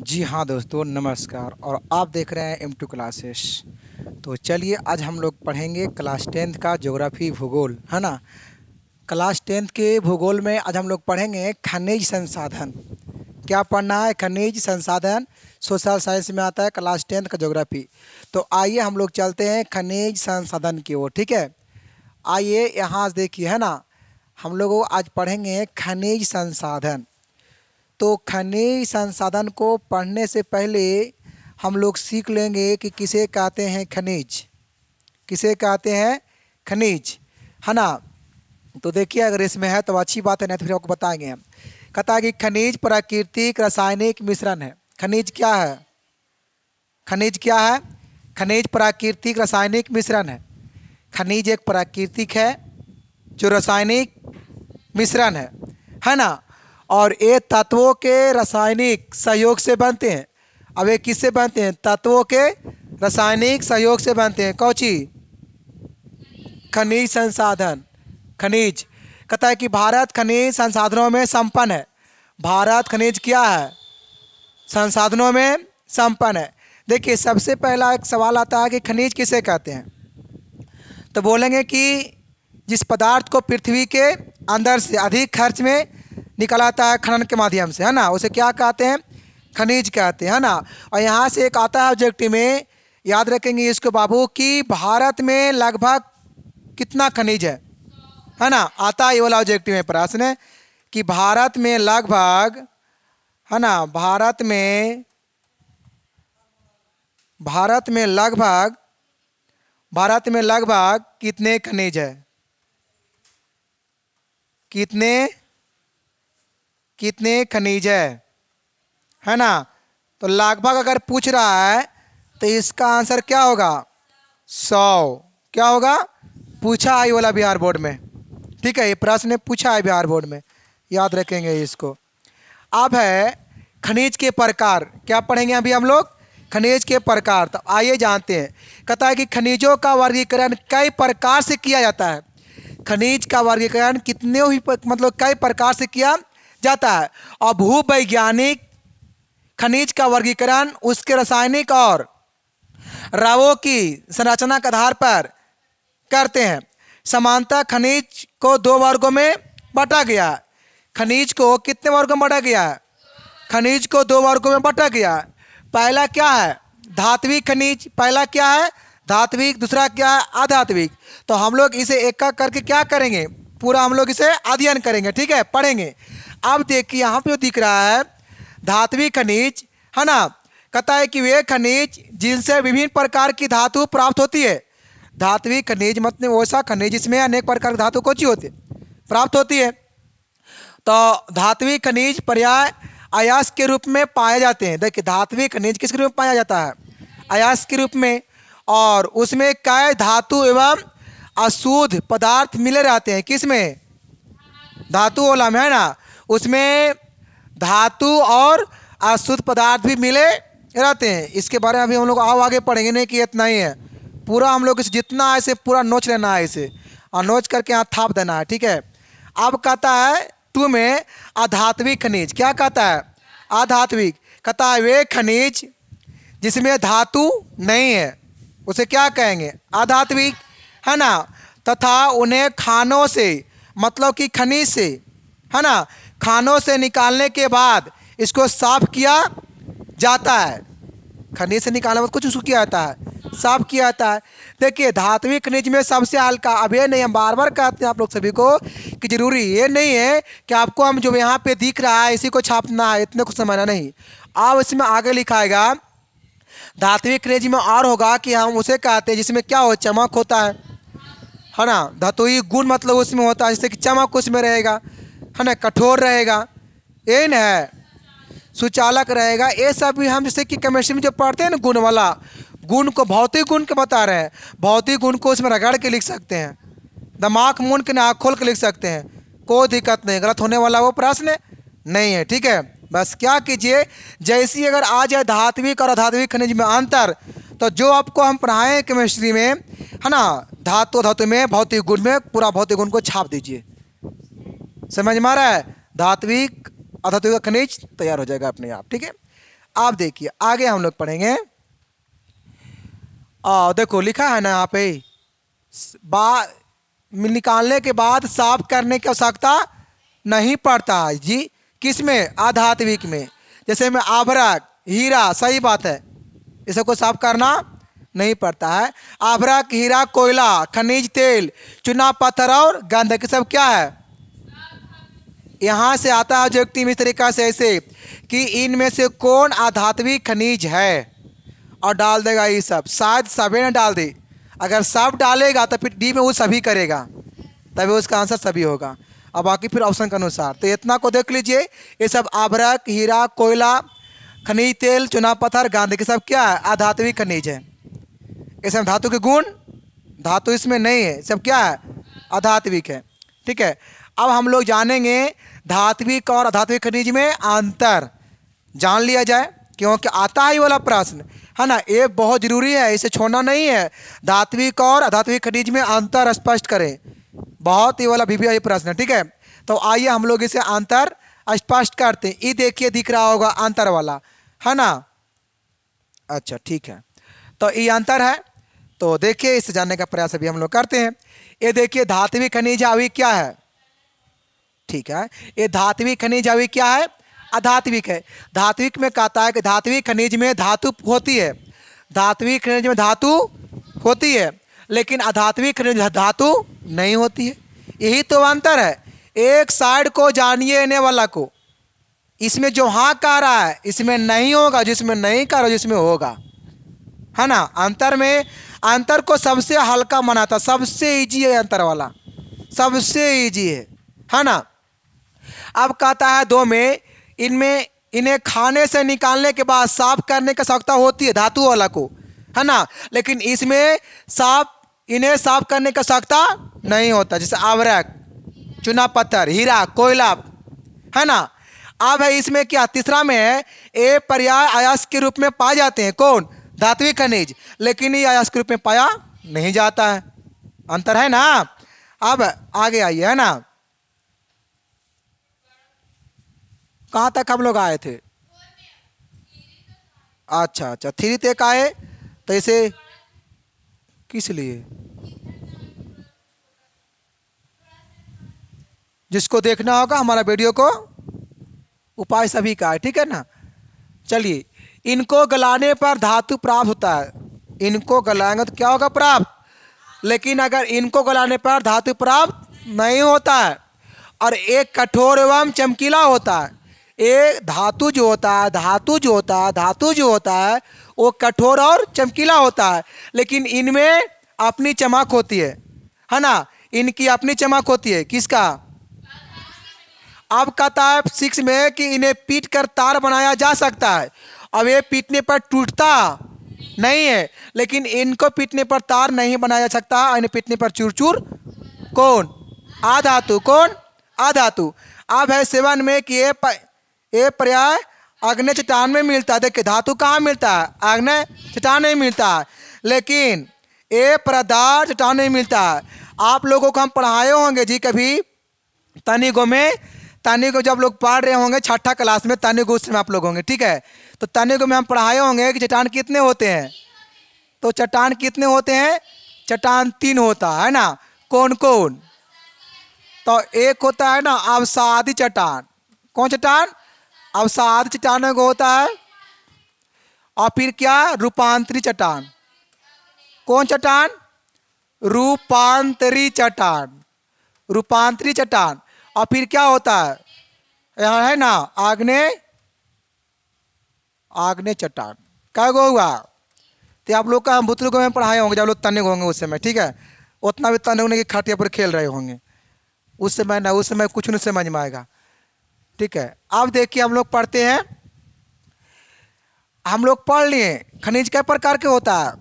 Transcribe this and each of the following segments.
जी हाँ दोस्तों, नमस्कार। और आप देख रहे हैं M2 क्लासेस। तो चलिए आज हम लोग पढ़ेंगे क्लास 10th का ज्योग्राफी भूगोल, है ना। क्लास 10th के भूगोल में आज हम लोग पढ़ेंगे खनिज संसाधन। क्या पढ़ना है? खनिज संसाधन। सोशल साइंस में आता है क्लास 10th का ज्योग्राफी। तो आइए हम लोग चलते हैं खनिज संसाधन की ओर, ठीक है। आइए यहाँ से देखिए, है ना। हम लोग आज पढ़ेंगे खनिज संसाधन। तो खनिज संसाधन को पढ़ने से पहले हम लोग सीख लेंगे कि किसे कहते हैं खनिज, किसे कहते हैं खनिज, है ना। तो देखिए अगर इसमें है तो अच्छी बात है, नहीं तो फिर आपको बताएंगे हम। कहता है कि खनिज प्राकृतिक रासायनिक मिश्रण है। खनिज क्या है? खनिज क्या है? खनिज प्राकृतिक रासायनिक मिश्रण है। खनिज एक प्राकृतिक है जो रासायनिक मिश्रण है ना। और ये तत्वों के रासायनिक सहयोग से बनते हैं। अब ये किससे बनते हैं? तत्वों के रासायनिक सहयोग से बनते हैं। कौची? खनिज संसाधन। खनिज कहता है कि भारत खनिज संसाधनों में संपन्न है। भारत खनिज क्या है? संसाधनों में संपन्न है। देखिए सबसे पहला एक सवाल आता है कि खनिज किसे कहते हैं। तो बोलेंगे कि जिस पदार्थ को पृथ्वी के अंदर से अधिक खर्च में निकलाता है खनन के माध्यम से, है ना, उसे क्या कहते हैं? खनिज कहते हैं, है ना। और यहाँ से एक आता है ऑब्जेक्टिव में, याद रखेंगे इसको बाबू, कि भारत में लगभग कितना खनिज है ना। आता है ये वाला ऑब्जेक्टिव में प्रश्न कि भारत में लगभग, है ना, भारत में लगभग कितने खनिज है? कितने खनिज है ना। तो लगभग अगर पूछ रहा है तो इसका आंसर क्या होगा? 100। क्या होगा? पूछा है वाला बिहार बोर्ड में, ठीक है। ये प्रश्न पूछा है बिहार बोर्ड में, याद रखेंगे इसको। अब है खनिज के प्रकार। क्या पढ़ेंगे अभी हम लोग? खनिज के प्रकार। तो आइए जानते हैं। कहता है कि खनिजों का वर्गीकरण कई प्रकार से किया जाता है। खनिज का वर्गीकरण कितने ही मतलब कई प्रकार से किया जाता है। और भूवैज्ञानिक खनिज का वर्गीकरण उसके रासायनिक और रावों की संरचना के आधार पर करते हैं। समानतः खनिज को दो वर्गों में बांटा गया है। खनिज को कितने वर्गों में बांटा गया है? खनिज को दो वर्गों में बांटा गया है। पहला क्या है? धात्विक खनिज। पहला क्या है? धात्विक। दूसरा क्या है? अधात्विक। तो हम लोग इसे एक एक करके क्या करेंगे? पूरा हम लोग इसे अध्ययन करेंगे, ठीक है, पढ़ेंगे। अब देखिए यहाँ पे जो दिख रहा है धात्विक खनिज, है ना। कहता है कि वे खनिज जिनसे विभिन्न प्रकार की धातु प्राप्त होती है। धात्विक खनिज मतलब वैसा खनिज जिसमें अनेक प्रकार की धातु कौची होती है? प्राप्त होती है। तो धात्विक खनिज पर्याय अयस्क के रूप में पाए जाते हैं। देखिए धात्विक खनिज किस रूप में पाया जाता है? अयस्क के रूप में। और उसमें कई धातु एवं अशुद्ध पदार्थ मिले रहते हैं। किसमें? धातु वाला में, है ना। उसमें धातु और अशुद्ध पदार्थ भी मिले रहते हैं। इसके बारे में अभी हम लोग आगे पढ़ेंगे, नहीं कि इतना ही है। पूरा हम लोग इसे जितना है इसे पूरा नोच लेना है इसे, और नोच करके यहाँ थाप देना है, ठीक है। अब कहता है 2 में अधात्विक खनिज। क्या कहता है? अधात्विक। कहता है वे खनिज जिसमें धातु नहीं है उसे क्या कहेंगे? अधात्विक, है ना। तथा उन्हें खानों से, मतलब कि खनिज से, है ना, खानों से निकालने के बाद इसको साफ किया जाता है। खनिज से निकालने के बाद कुछ उसको किया जाता है, साफ किया जाता है। देखिए धात्विक खनिज में सबसे हल्का, अब ये नहीं, हम बार बार कहते हैं आप लोग सभी को कि जरूरी ये नहीं है कि आपको हम जो यहाँ पे दिख रहा है इसी को छापना है, इतने कुछ समझना नहीं। अब इसमें आगे लिखाएगा धात्विक खनिज में और होगा कि हम उसे कहते हैं जिसमें क्या हो? चमक होता है ना। धातुई गुण मतलब उसमें होता है, जैसे कि चमक उसमें रहेगा, है ना, कठोर रहेगा, ये न है, सुचालक रहेगा। ये सब भी हम जैसे कि केमिस्ट्री में जो पढ़ते हैं ना, गुण वाला, गुण को भौतिक गुण के बता रहे हैं। भौतिक गुण को उसमें रगड़ के लिख सकते हैं, दिमाग मूंद के नाक खोल के लिख सकते हैं, कोई दिक्कत नहीं। गलत होने वाला वो प्रश्न नहीं है, ठीक है। बस क्या कीजिए, जैसी अगर आ जाए धात्विक और अधात्विक खनिज में अंतर, तो जो आपको हम पढ़ाएं केमिस्ट्री में, है ना, धातु में भौतिक गुण में पूरा भौतिक गुण को छाप दीजिए। समझ में आ रहा है? धात्विक अधात्विक खनिज तैयार हो जाएगा अपने आप, ठीक है। आप देखिए आगे हम लोग पढ़ेंगे। देखो लिखा है ना यहाँ पे, निकालने के बाद साफ करने की आवश्यकता नहीं पड़ता है जी। किस में? आधात्विक में। जैसे में आभरक, हीरा, सही बात है, ये सबको साफ करना नहीं पड़ता है। आभरक, हीरा, कोयला, खनिज तेल, चूना पत्थर और गंधक सब क्या है? यहाँ से आता है ऑब्जेक्टिव इस तरीका से ऐसे कि इनमें से कौन आधात्विक खनिज है, और डाल देगा ये सब। शायद सभी ने डाल दे, अगर सब डालेगा तो फिर डी में वो सभी करेगा, तभी उसका आंसर सभी होगा, और बाकी फिर ऑप्शन के अनुसार। तो इतना को देख लीजिए, ये सब आभरक, हीरा, कोयला, खनिज तेल, चूना पत्थर, गंधक सब क्या है? आधात्विक खनिज है। इसमें धातु के गुण, धातु इसमें नहीं है, सब क्या है? अधात्विक है। ठीक है, अब हम लोग जानेंगे धात्विक और अधात्विक खनिज में अंतर, जान लिया जाए, क्योंकि आता है ये वाला प्रश्न, है ना, ये बहुत जरूरी है, इसे छोड़ना नहीं है। धात्विक और अधात्विक खनिज में अंतर स्पष्ट करें, बहुत ही वाला भी प्रश्न है। ठीक है, तो आइए हम लोग इसे अंतर स्पष्ट करते हैं। ये देखिए दिख रहा होगा अंतर वाला, है ना। अच्छा ठीक है, तो ये अंतर है, तो देखिए इसे जानने का प्रयास अभी हम लोग करते हैं। ये देखिए धात्विक खनिज अभी क्या है? ठीक है, ये धात्विक खनिज अभी क्या है? अधात्विक है। धात्विक में कहता है कि धात्विक खनिज में धातु होती है, धात्विक खनिज में धातु होती है, लेकिन अधात्विक खनिज में धातु नहीं होती है। यही तो अंतर है। एक साइड को जानिए ने वाला को, इसमें जो हाँ कह रहा है इसमें नहीं होगा, जिसमें नहीं कह रहा जिसमें होगा, है ना। अंतर में, अंतर को सबसे हल्का मनाता, सबसे इजी है अंतर वाला, सबसे इजी है ना। अब कहता है दो में, इनमें इन्हें खाने से निकालने के बाद साफ करने की आवश्यकता होती है धातु वाला को, है ना, लेकिन इसमें इन्हें साफ करने की आवश्यकता नहीं होता, जैसे आभरक, चूना पत्थर, हीरा, कोयला, है ना। अब है इसमें क्या? तीसरा में है, ये पर्याय अयस्क के रूप में पाए जाते हैं, कौन? धात्विक खनिज, लेकिन ये अयस्क के रूप में पाया नहीं जाता है। अंतर है ना। अब आगे आइए, है ना, कहाँ तक हम लोग आए थे? अच्छा अच्छा, थ्री तक आए, तो इसे किस लिए? जिसको देखना होगा हमारा वीडियो को, उपाय सभी का है, ठीक है ना। चलिए, इनको गलाने पर धातु प्राप्त होता है, इनको गलाएंगे तो क्या होगा? प्राप्त। लेकिन अगर इनको गलाने पर धातु प्राप्त नहीं होता है, और एक कठोर एवं चमकीला होता है। ये धातु जो होता है, धातु जो होता है वो कठोर और चमकीला होता है, लेकिन इनमें अपनी चमक होती है ना, इनकी अपनी चमक होती है। किसका? अब कहता है 6 में कि इन्हें पीट कर तार बनाया जा सकता है। अब ये पीटने पर टूटता नहीं है, लेकिन इनको पीटने पर तार नहीं बनाया जा सकता, इन्हें पीटने पर चूर चूर, कौन? आधातु, कौन? आधातु। अब है 7 में कि ये पर्याय आग्नेय चट्टान में मिलता है। देखिए धातु कहाँ मिलता है? आग्नेय चट्टान में मिलता है, लेकिन ये पदार्थ चट्टान में मिलता है। आप लोगों को हम पढ़ाए होंगे जी कभी तनिगो में, तनिगो जब लोग पढ़ रहे होंगे छठा क्लास में, तनिगो उस में आप लोग होंगे, ठीक है। तो तनिगो में हम पढ़ाए होंगे कि चट्टान कितने होते हैं, तो चट्टान कितने होते हैं? चट्टान 3 होता है ना। कौन कौन? तो एक होता है ना अवसादी चट्टान, कौन चट्टान? अवसाद चट्टान को होता है। और फिर क्या? रूपांतरी चट्टान, कौन चट्टान? रूपांतरी चट्टान, रूपांतरी चट्टान। और फिर क्या होता है? यहाँ है ना आग्नेय, आग्नेय चट्टान। क्या हुआ? तो आप लोग का हम बुतरुकों में पढ़ाए होंगे जब लोग तनिक होंगे उस समय, ठीक है। उतना भी तनिक होने की खटिया पर खेल रहे होंगे उस समय ना, उस समय कुछ नहीं समझ में आएगा, ठीक है। अब देखिए हम लोग पढ़ते हैं, हम लोग पढ़ लिए खनिज कई प्रकार के होता है,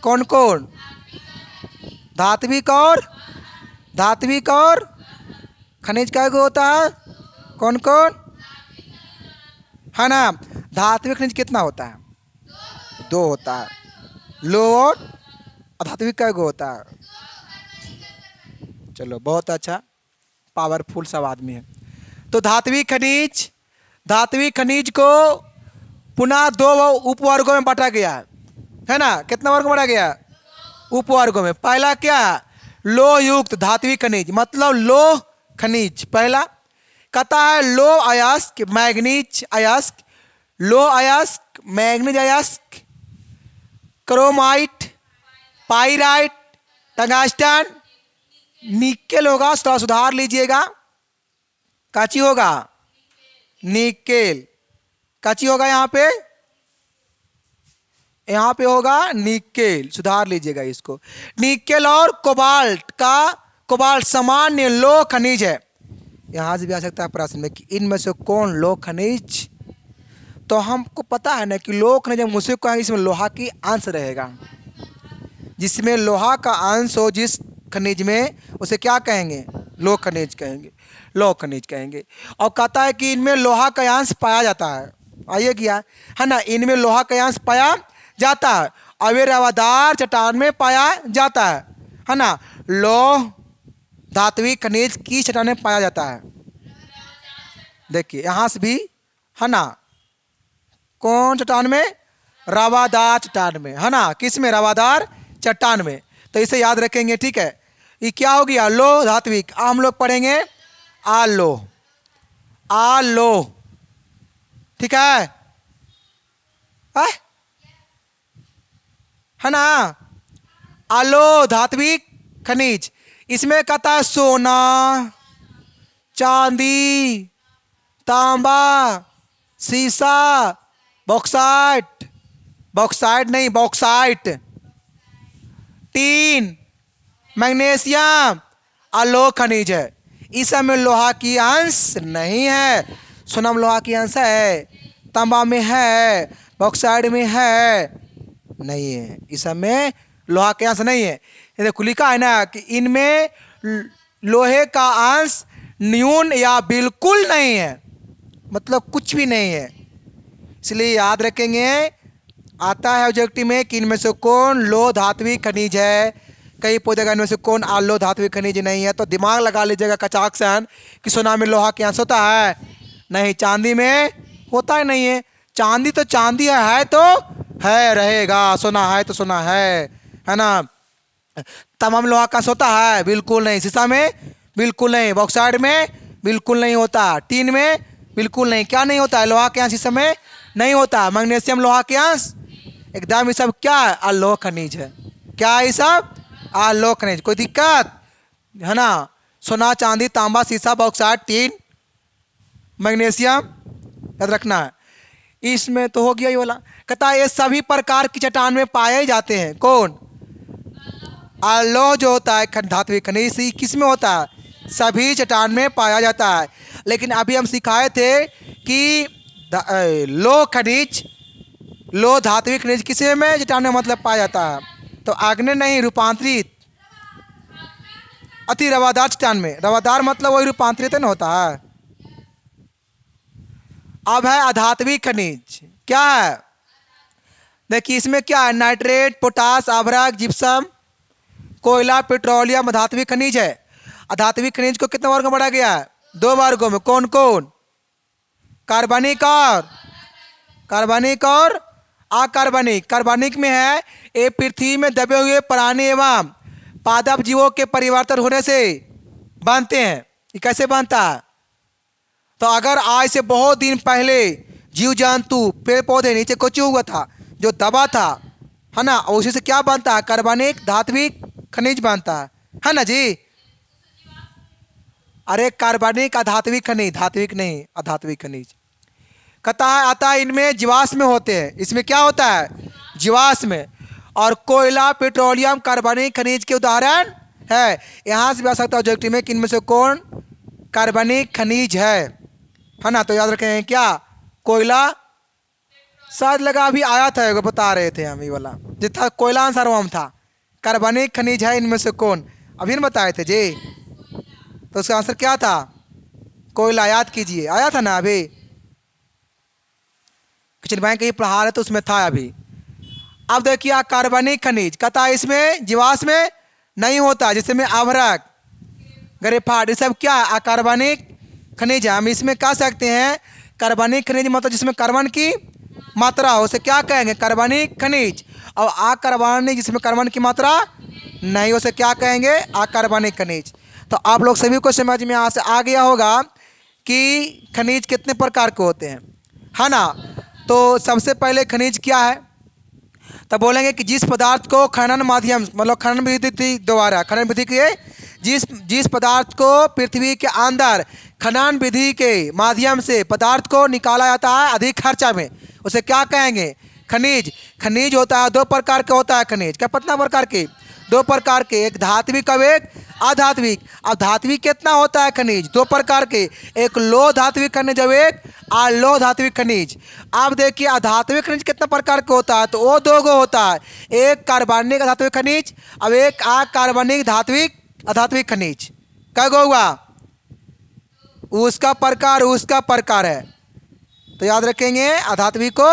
कौन कौन? धात्विक और खनिज क्या होता है, कौन कौन, है ना। धात्विक खनिज कितना होता है? 2 होता है। लोह और अधात्विक क्या होता है? चलो बहुत अच्छा, पावरफुल सब आदमी है। तो धात्विक खनिज को पुनः दो उपवर्गों में बांटा गया है ना। कितना वर्ग बांटा गया? उपवर्गों में। पहला क्या? लोह युक्त धात्विक खनिज, मतलब लोह खनिज पहला। कहता है लोह अयस्क, मैग्नीज अयस्क, लोह अयस्क, मैग्नीज अयस्क, क्रोमाइट, पाइराइट, टंगस्टन, निकेल होगा, थोड़ा सुधार लीजिएगा, काची होगा, निकेल, काची होगा, यहाँ पे होगा निकेल, सुधार लीजिएगा इसको। निकेल और कोबाल्ट का, कोबाल्ट सामान्य लोह खनिज है। यहां से भी आ सकता है प्रश्न में कि इनमें से कौन लोह खनिज, तो हमको पता है ना कि लोह खनिज मुझसे कहेंगे इसमें लोहा की अंश रहेगा। जिसमें लोहा का अंश हो जिस खनिज में, उसे क्या कहेंगे? लोह खनिज कहेंगे, लोह खनिज कहेंगे। और कहता है कि इनमें लोहा का अंश पाया जाता है। आइए क्या है ना, इनमें लोहा का अंश पाया जाता है और वे रवादार चट्टान में पाया जाता है ना। लोह धात्विक खनिज की चट्टान में पाया जाता है। देखिए यहां से भी है ना, कौन चट्टान में? रवादार चट्टान में, है ना। किस में? रवादार चट्टान में। तो इसे याद रखेंगे, ठीक है। ये क्या हो गया? लोह धात्विक। हम लोग पढ़ेंगे आलोह, आलोह, ठीक है ना। आलोह धात्विक खनिज, इसमें कहता है सोना, चांदी, तांबा, सीसा, बॉक्साइट, बॉक्साइट नहीं बॉक्साइट, टीन, मैग्नीशियम आलोह खनिज है। इस सब में लोहा की अंश नहीं है। सोना में लोहा की अंश है, तांबा में है, बॉक्साइट में है, नहीं है। इस सब में लोहा के अंश नहीं है। ये देखो लिखा है ना कि इनमें लोहे का अंश न्यून या बिल्कुल नहीं है, मतलब कुछ भी नहीं है। इसलिए याद रखेंगे, आता है ऑब्जेक्टिव में कि इनमें से कौन लोह धात्विक खनिज है। कई पूछेगा इनमें से कौन आलोह धात्विक खनिज नहीं है, तो दिमाग लगा लीजिएगा कचाक्सन कि सोना में लोहा के अंश होता है? नहीं, चांदी में होता ही नहीं है। चांदी तो चांदी है तो है, रहेगा। सोना है तो सोना है ना। तमाम लोहा का अंश होता है? बिल्कुल नहीं। शीशा में बिल्कुल नहीं, बॉक्साइट में बिल्कुल नहीं होता, टीन में बिल्कुल नहीं। क्या नहीं होता है? लोहा के अंश शीशा में नहीं होता। मैग्नीशियम लोहा के अंश एकदम, ये सब क्या है? आलोह खनिज है। क्या है ये सब? आलोह खनिज। कोई दिक्कत है ना। सोना, चांदी, तांबा, शीशा, बॉक्साइट, टीन, मैग्नीशियम याद रखना है। इसमें तो हो गया ये वाला। कहता है ये सभी प्रकार की चट्टान में पाए जाते हैं। कौन? आलोह जो होता है धात्विक खनिज, किस में होता है? सभी चट्टान में पाया जाता है। लेकिन अभी हम सिखाए थे कि लोह खनिज, लोह धात्विक खनिज किसी में चट्टान में मतलब पाया जाता है? तो आग्नेय नहीं, रूपांतरित अति रवादार चट्टान में। रवादार मतलब वही रूपांतरित न होता है। अब है अधात्विक खनिज। क्या है? देखिए इसमें क्या है? नाइट्रेट, पोटास, अभ्रक, जिप्सम, कोयला, पेट्रोलियम अधात्विक खनिज है। अधात्विक खनिज को कितने वर्गों में बांटा गया है? 2 वर्गों में। कौन कौन? कार्बनिक और अकार्बनिक। कार्बनिक में है ये पृथ्वी में दबे हुए प्राणी एवं पादप जीवों के परिवर्तन होने से बनते हैं। ये कैसे बनता है? तो अगर आज से बहुत दिन पहले जीव जंतु पेड़ पौधे नीचे कुछ हुआ था जो दबा था, है ना, उसी से क्या बनता है? कार्बनिक धात्विक खनिज बनता है ना जी। अरे कार्बनिक अधात्विक खनिज, धात्विक नहीं अधात्विक खनिज। कहता है आता है इनमें जीवाश्म होते हैं। इसमें क्या होता है? जीवाश्म। और कोयला, पेट्रोलियम कार्बनिक खनिज के उदाहरण है। यहां से भी आ सकता है ऑब्जेक्टिव में कि इनमें से कौन कार्बनिक खनिज है ना। तो याद रखें क्या? कोयला शायद लगा अभी आया था, बता रहे थे हम ये वाला जितना कोयला सर्वम था। कार्बनिक खनिज है इनमें से कौन? अभी न बताए थे जी। तो उसका आंसर क्या था? कोयला। याद कीजिए, आया था ना अभी, किचन बैंक कहीं पढ़ा रहे तो उसमें था अभी। अब देखिए कार्बनिक खनिज, कहता है इसमें जीवाश्म में नहीं होता, जिसमें अभ्रक, ग्रेफाइट, ये सब क्या है? अकार्बनिक खनिज है। हम इसमें कह सकते हैं कार्बनिक खनिज मतलब जिसमें कार्बन की मात्रा, उसे क्या कहेंगे? कार्बनिक खनिज। और अकार्बनिक जिसमें कार्बन की मात्रा नहीं, उसे क्या कहेंगे? अकार्बनिक खनिज। तो आप लोग सभी को समझ में यहाँ से आ गया होगा कि खनिज कितने प्रकार के होते हैं, है ना। तो सबसे पहले खनिज क्या है? तब बोलेंगे कि जिस पदार्थ को खनन माध्यम मतलब खनन विधि द्वारा, खनन विधि के जिस जिस पदार्थ को पृथ्वी के अंदर खनन विधि के माध्यम से पदार्थ को निकाला जाता है अधिक खर्चा में, उसे क्या कहेंगे? खनिज। खनिज होता है दो प्रकार का होता है खनिज। क्या कितना प्रकार के? दो प्रकार के, एक धात्विक और एक अधात्विक। अब धात्विक कितना होता है खनिज? दो प्रकार के, एक लोह धात्विक खनिज और एक अलोह धात्विक खनिज। अब देखिए अधात्विक खनिज कितना प्रकार का होता है? तो वो दो गो होता है, एक कार्बनिक अधात्विक खनिज अब एक अकार्बनिक धात्विक अधात्विक खनिज। कै गो हुआ? उसका प्रकार है। तो याद रखेंगे अधात्विक को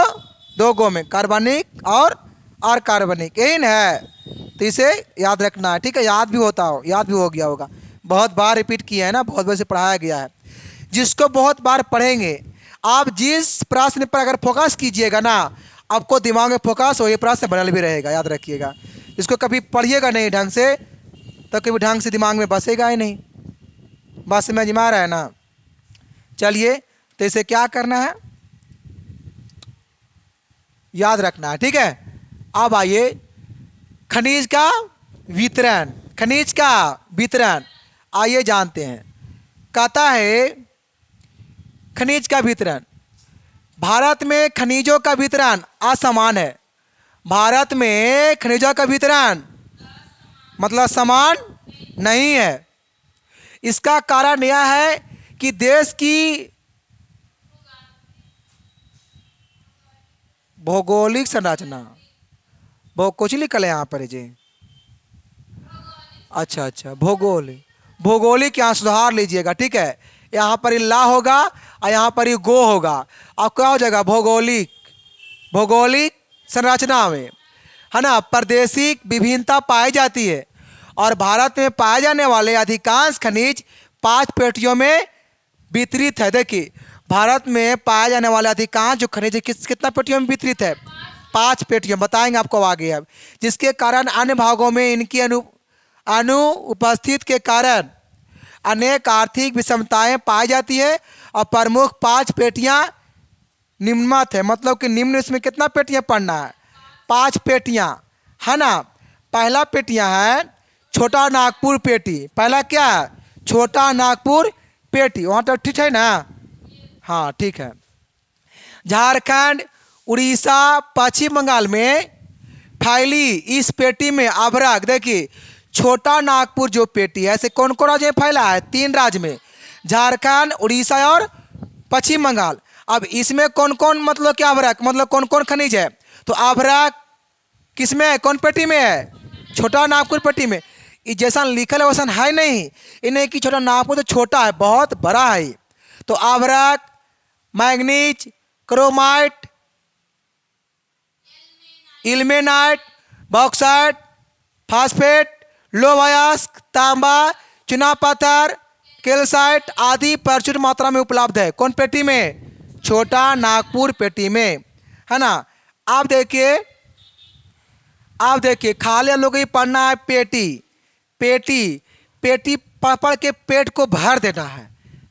दो गो में, कार्बनिक और अकार्बनिक, यही ना है। तो इसे याद रखना है, ठीक है। याद भी हो गया होगा, बहुत बार रिपीट किया है ना, बहुत बार से पढ़ाया गया है। जिसको बहुत बार पढ़ेंगे आप, जिस प्रश्न पर अगर फोकस कीजिएगा ना, आपको दिमाग में फोकस हो, ये प्रश्न बनल भी रहेगा, याद रखिएगा। इसको कभी पढ़िएगा नहीं ढंग से तो कभी ढंग से दिमाग में बसेगा ही नहीं। बस में जिमा रहा है ना। चलिए, तो इसे क्या करना है? याद रखना है, ठीक है। अब आइए खनिज का वितरण आइए जानते हैं। कहता है खनिज का वितरण, भारत में खनिजों का वितरण असमान है। भारत में खनिजों का वितरण मतलब समान नहीं है। इसका कारण यह है कि देश की भौगोलिक संरचना, कुछ लिखल है यहाँ पर जी। अच्छा, भौगोलिक यहाँ सुधार लीजिएगा, ठीक है। यहाँ पर ला होगा और यहाँ पर ही गो होगा। अब क्या हो जाएगा? भौगोलिक संरचना में, है ना, प्रादेशिक विभिन्नता पाई जाती है। और भारत में पाए जाने वाले अधिकांश खनिज 5 पेटियों में वितरित है। देखिए भारत में पाए जाने वाले अधिकांश जो खनिज कितना पेटियों में वितरित है? 5 पेटियों, बताएंगे आपको आगे। अब जिसके कारण अन्य भागों में इनकी अनुपस्थित के कारण अनेक आर्थिक विषमताएं पाई जाती है। और प्रमुख 5 पेटियां निम्नवत है, मतलब कि निम्न इसमें कितना पेटियां पढ़ना है? 5 पेटियां, है ना। पहला पेटियां है छोटा नागपुर पेटी। पहला क्या है? छोटा नागपुर पेटी। वहाँ तो ठीक है ना? हाँ ठीक है। झारखंड, उड़ीसा, पश्चिम बंगाल में फैली इस पेटी में अभ्रक, देखिए छोटा नागपुर जो पेटी है, ऐसे कौन कौन राज्य में फैला है? 3 राज्य में, झारखंड, उड़ीसा और पश्चिम बंगाल। अब इसमें कौन कौन मतलब क्या अभ्रक मतलब कौन कौन खनिज है? तो अभ्रक किस में है? कौन पेटी में है? छोटा नागपुर पेटी में। जैसा लिखल है वैसा है नहीं, इन्हें कि छोटा नागपुर तो छोटा है, बहुत बड़ा है। तो अभ्रक, manganese, chromite, ilmenite, bauxite, phosphate, लोह-अयस्क, तांबा, चुना पत्थर, कैल्साइट आदि प्रचुर मात्रा में उपलब्ध है। कौन पेटी में? छोटा नागपुर पेटी में, है ना। आप देखिए खाली हम लोग को पढ़ना है पेटी पढ़ के पेट को भर देना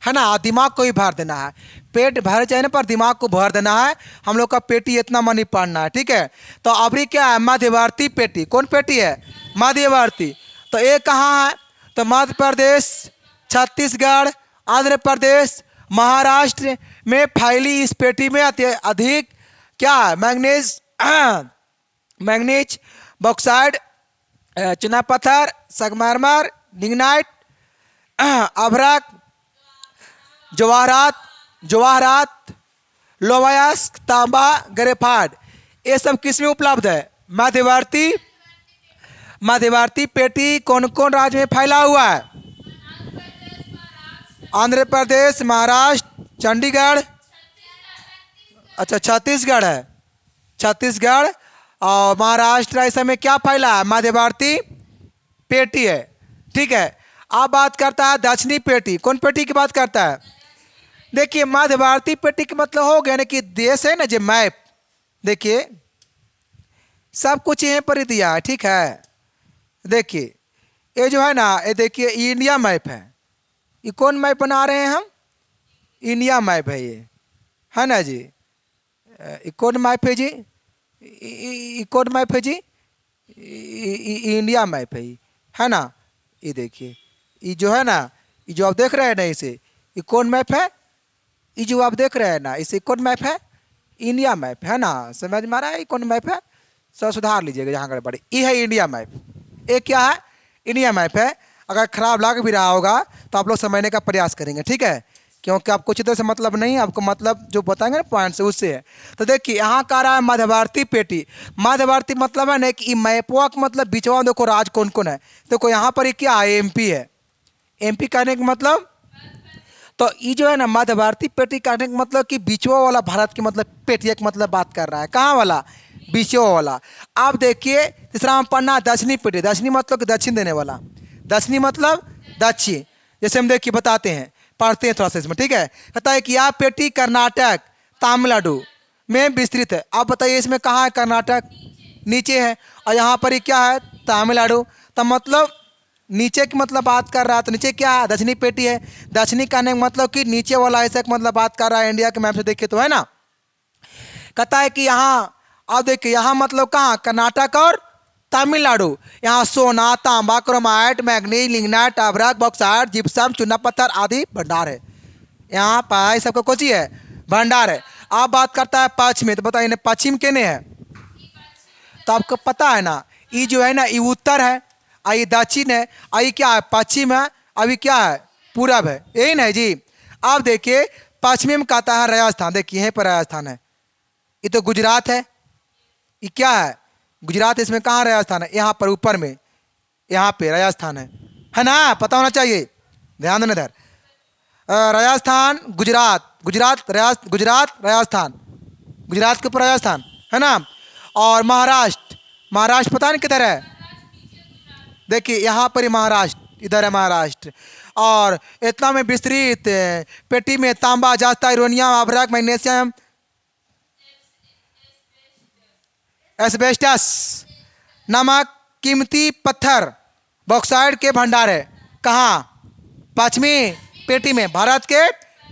है ना। दिमाग को ही भर देना है। पेट भर जाए ना पर दिमाग को भर देना है। हम लोग का पेटी इतना मनी पढ़ना है, ठीक है। तो अभी क्या है? मध्यवर्ती पेटी। कौन पेटी है? मध्यवर्ती। तो ये कहाँ है? तो मध्य प्रदेश, छत्तीसगढ़, आंध्र प्रदेश, महाराष्ट्र में फैली इस पेटी में अधिक क्या है? मैग्नीज, बॉक्साइट, चुना पत्थर, संगमरमर, लिग्नाइट, अभ्रक, जवाहरात, लोह-अयस्क, तांबा, ग्रेफाइट, ये सब किस में उपलब्ध है? मध्यवर्ती पेटी कौन कौन राज्य में फैला हुआ है? आंध्र प्रदेश, महाराष्ट्र, चंडीगढ़, अच्छा छत्तीसगढ़ है। छत्तीसगढ़ और महाराष्ट्र ऐसे में क्या फैला है? मध्यवर्ती पेटी है, ठीक है। अब बात करता है दक्षिणी पेटी। कौन पेटी की बात करता है? देखिए मध्यवर्ती पेटी का मतलब हो गया ना कि देश है ना जो मैप, देखिए सब कुछ यहीं पर ही दिया है, ठीक है। देखिए ये जो है ना, ये देखिए इंडिया मैप है। ये कौन मैप बना रहे हैं हम? इंडिया मैप है ये, है ना जी। ये कौन मैप है जी? ये कौन मैप है जी? इंडिया मैप है ये, है ना। ये देखिए ये जो है ना, ये जो आप देख रहे हैं ना, इसे ये कौन मैप है? ये जो आप देख रहे हैं ना, इसे कौन मैप है? इंडिया मैप, है ना। समझ में आ रहा है ये कौन मैप है? सब सुधार लीजिएगा जहाँ गड़बड़ी। ये है इंडिया मैप। ये क्या है? इंडिया मैप है। अगर खराब लग भी रहा होगा तो आप लोग समझने का प्रयास करेंगे, ठीक है, क्योंकि आपको चित्र से मतलब नहीं, आपको मतलब जो बताएंगे ना पॉइंट से, उससे है। तो देखिए यहाँ का रहा है मध्यवर्ती पेटी। मध्यवर्ती मतलब है ना कि मैपवा का मतलब बीचवा देखो राज कौन कौन है। देखो यहाँ पर ये क्या है? एमपी है। एमपी कहने का मतलब, तो ये जो है ना मध्यवर्ती पेटी कहने का मतलब कि बीचवा वाला भारत की मतलब पेटिया की मतलब बात कर रहा है। कहाँ वाला? बीचवा वाला। आप देखिए तीसरा में पढ़ना दक्षिणी पेटी। दक्षिणी मतलब कि दक्षिण देने वाला। दक्षिणी मतलब दक्षिण। जैसे हम देखिए बताते हैं, पढ़ते हैं थोड़ा सा इसमें, ठीक है। कहता है कि यह पेटी कर्नाटक तमिलनाडु में विस्तृत है। आप बताइए इसमें कहाँ है कर्नाटक? नीचे है। और यहाँ पर ये क्या है? तमिलनाडु। तो मतलब नीचे की मतलब बात कर रहा है, तो नीचे क्या है? दक्षिणी पेटी है। दक्षिणी कहने का मतलब कि नीचे वाला ऐसा मतलब बात कर रहा है। इंडिया के मैप से देखिए तो, है ना। कहता है कि यहाँ, अब देखिए यहाँ मतलब कहाँ? कर्नाटक और तमिलनाडु। यहाँ सोना, तांबा, क्रोमाइट, मैग्नीज, लिग्नाइट, अभ्रक, बॉक्साइट, जिप्सम, चूना पत्थर आदि भंडार है। यहाँ पर सबका कोची है? भंडार है। आप बात करता है पश्चिमी, तो बताइए पश्चिम केने है? तो आपको पता है ना, ये जो है ना ये उत्तर है, और ये दक्षिण है, और ये क्या है? पश्चिम है। अभी क्या है? पूरब है, यही ना जी। अब देखिए पश्चिमी में कहता है राजस्थान। देखिए यहीं पर राजस्थान है। ये तो गुजरात है। ये क्या है? गुजरात। इसमें कहाँ राजस्थान है? यहाँ पर ऊपर में, यहाँ पे राजस्थान है ना। पता होना चाहिए, ध्यान देना इधर। राजस्थान, गुजरात, गुजरात राजस्थान, गुजरात के ऊपर राजस्थान, है ना। और महाराष्ट्र, महाराष्ट्र पता नहीं किधर है? देखिए यहाँ पर ही महाराष्ट्र, इधर है महाराष्ट्र। और इतना में विस्तृत पेटी में तांबा, जास्ता, यूरेनियम, अभ्रक, मैग्नीशियम, एस्बेस्टस नामक कीमती पत्थर, बॉक्साइट के भंडार है। कहाँ? पश्चिमी पेटी में। भारत के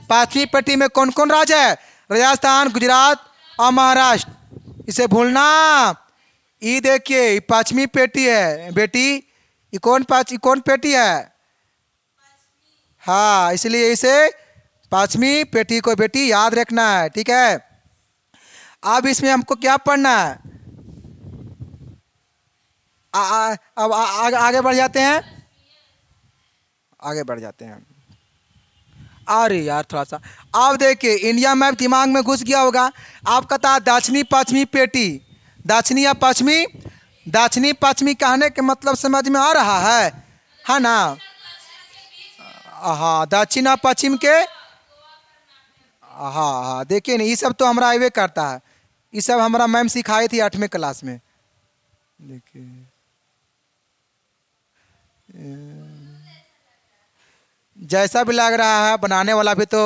पश्चिमी पेटी में कौन कौन राज्य है? राजस्थान, गुजरात और महाराष्ट्र। इसे भूलना। ये देखिए ये पश्चिमी पेटी है बेटी। ये कौन पेटी है? हाँ, इसलिए इसे पश्चिमी पेटी को बेटी याद रखना है, ठीक है। अब इसमें हमको क्या पढ़ना है? अब आगे बढ़ जाते हैं, आगे बढ़ जाते हैं। अरे यार थोड़ा सा, अब देखिए इंडिया मैप दिमाग में घुस गया होगा। आप कहता है दक्षिणी पश्चिमी पेटी। दक्षिणी या पश्चिमी? दक्षिणी पश्चिमी कहने के मतलब समझ में आ रहा है ना। हाँ, दक्षिण और पश्चिम के, हाँ हाँ देखिए ना, ये सब तो हमारा आइवे करता है। ये सब हमारा मैम सिखाई थी 8वीं क्लास में। देखिए जैसा भी लग रहा है बनाने वाला भी तो,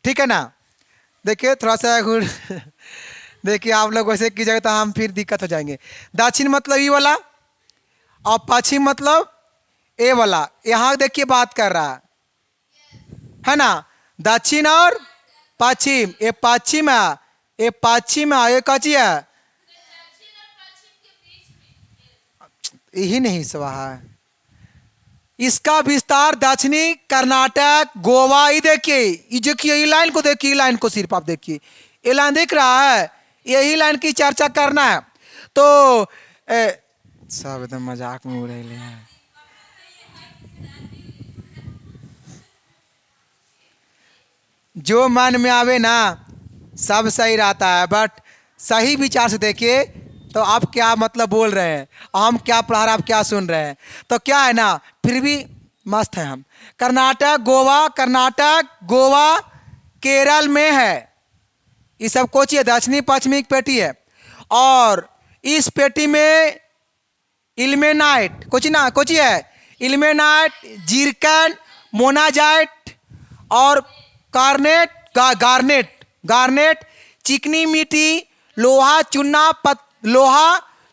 ठीक है ना। देखिए थोड़ा सा देखिए आप लोग वैसे कीजिएगा तो हम फिर दिक्कत हो जाएंगे। दक्षिण मतलब ये वाला, और पश्चिम मतलब ए वाला। यहाँ देखिए बात कर रहा है ना, दक्षिण और पश्चिम। ये पश्चिम है, ये पश्चिम है, ये कची है? यही नहीं सवा है। इसका विस्तार दक्षिणी कर्नाटक, गोवा। ये देखिए, ये देखिए, ये लाइन को देखिए, लाइन को सिर्फ आप देखिए, ये लाइन दिख रहा है। यही लाइन की चर्चा करना है। तो सब एकदम मजाक में उड़ रहे हैं। जो मन में आवे ना सब सही रहता है, बट सही विचार से देखिए तो आप क्या मतलब बोल रहे हैं, हम क्या पढ़ा रहे हैं, आप क्या सुन रहे हैं। तो क्या है ना, फिर भी मस्त है हम। कर्नाटक, गोवा, कर्नाटक, गोवा केरल में है। ये सब कोची है? दक्षिणी पश्चिमी पेटी है। और इस पेटी में इल्मेनाइट कोची है? इल्मेनाइट, जीरकन, मोनाजाइट और गार्नेट गार्नेट, चिकनी मिट्टी, लोहा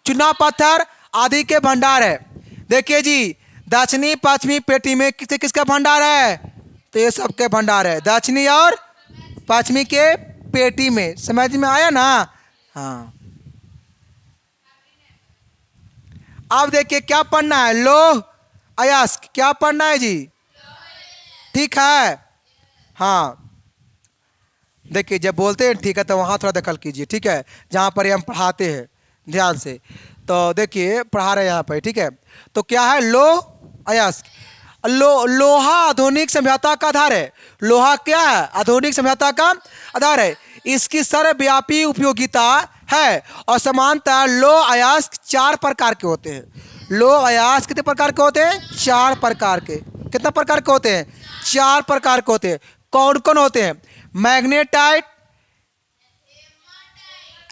चूना पत्थर आदि के भंडार है। देखिए जी, दक्षिणी पश्चिमी पेटी में किसके किसका भंडार है? तो ये सबके भंडार है, दक्षिणी और पश्चिमी के पेटी में। समझ में आया ना? हाँ, अब देखिए क्या पढ़ना है, लोह अयस्क। क्या पढ़ना है जी? ठीक है। हाँ, देखिए जब बोलते हैं ठीक है तो वहाँ थोड़ा दखल कीजिए, ठीक है, जहाँ पर हम पढ़ाते हैं ध्यान से। तो देखिए पढ़ा रहे हैं यहाँ पर, ठीक है। तो क्या है? लोह अयस्क। लोहा आधुनिक सभ्यता का आधार है। लोहा क्या है? आधुनिक सभ्यता का आधार है। इसकी सर्वव्यापी उपयोगिता है और समानतः लोह अयस्क 4 प्रकार के होते हैं। लोह अयस्क कितने प्रकार के होते हैं? 4 प्रकार के। कितना प्रकार के होते हैं? 4 प्रकार के होते हैं। कौन कौन होते हैं? मैग्नेटाइट,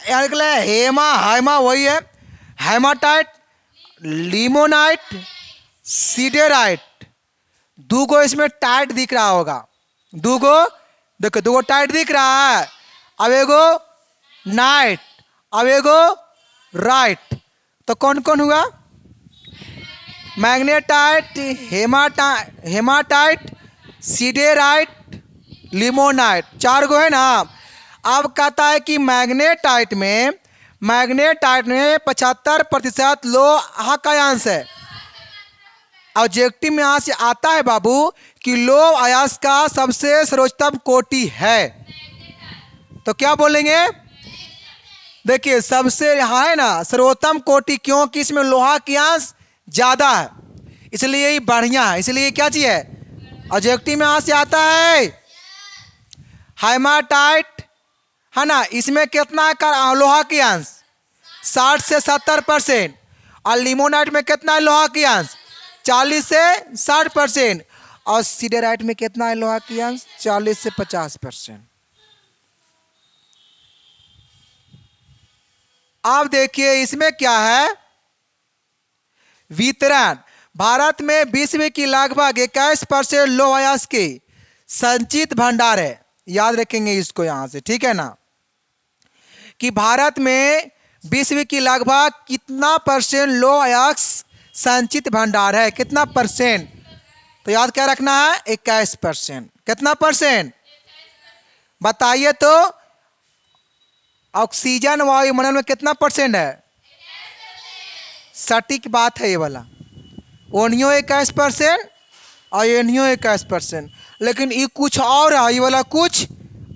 हेमा वही है, हेमाटाइट, लिमोनाइट, सीडेराइट। दूगो इसमें टाइट दिख रहा होगा, दूगो, देखो दूगो टाइट दिख रहा है। अब एगो नाइट, अब एगो राइट। तो कौन कौन हुआ? मैग्नेटाइट, हेमाटाइट, सीडेराइट, लिमोनाइट, 4 गो है ना। अब कहता है कि मैग्नेटाइट में 75% लोहा का अंश है। ऑब्जेक्टिव में यहाँ से आता है बाबू कि लोह अयस्क का सबसे सर्वोत्तम कोटि है। तो क्या बोलेंगे? देखिए सबसे यहाँ है ना सर्वोत्तम कोटि, क्योंकि इसमें लोहा की अंश ज्यादा है, इसलिए ये बढ़िया है। इसलिए क्या चीज है? ऑब्जेक्टिव में यहाँ से आता है। हेमाटाइट है ना, इसमें कितना है लोहा की अंश? 60 से 70%। और लिमोनाइट में कितना है लोहा की अंश? 40 से 60%। और सीडेराइट में कितना है लोहा की अंश? 40 से 50%। अब देखिए इसमें क्या है, वितरण। भारत में विश्व की लगभग 21% लोह अयस्क के संचित भंडार है। याद रखेंगे इसको यहां से, ठीक है ना, कि भारत में विश्व की लगभग कितना परसेंट लोह अयस्क संचित भंडार है? कितना परसेंट? तो याद क्या रखना है? 21%। कितना परसेंट बताइए तो? ऑक्सीजन वायुमंडल में कितना परसेंट है? सटीक बात है ये वाला। ओनियो 21% और एनियो 21%, लेकिन ये कुछ और है, ये वाला कुछ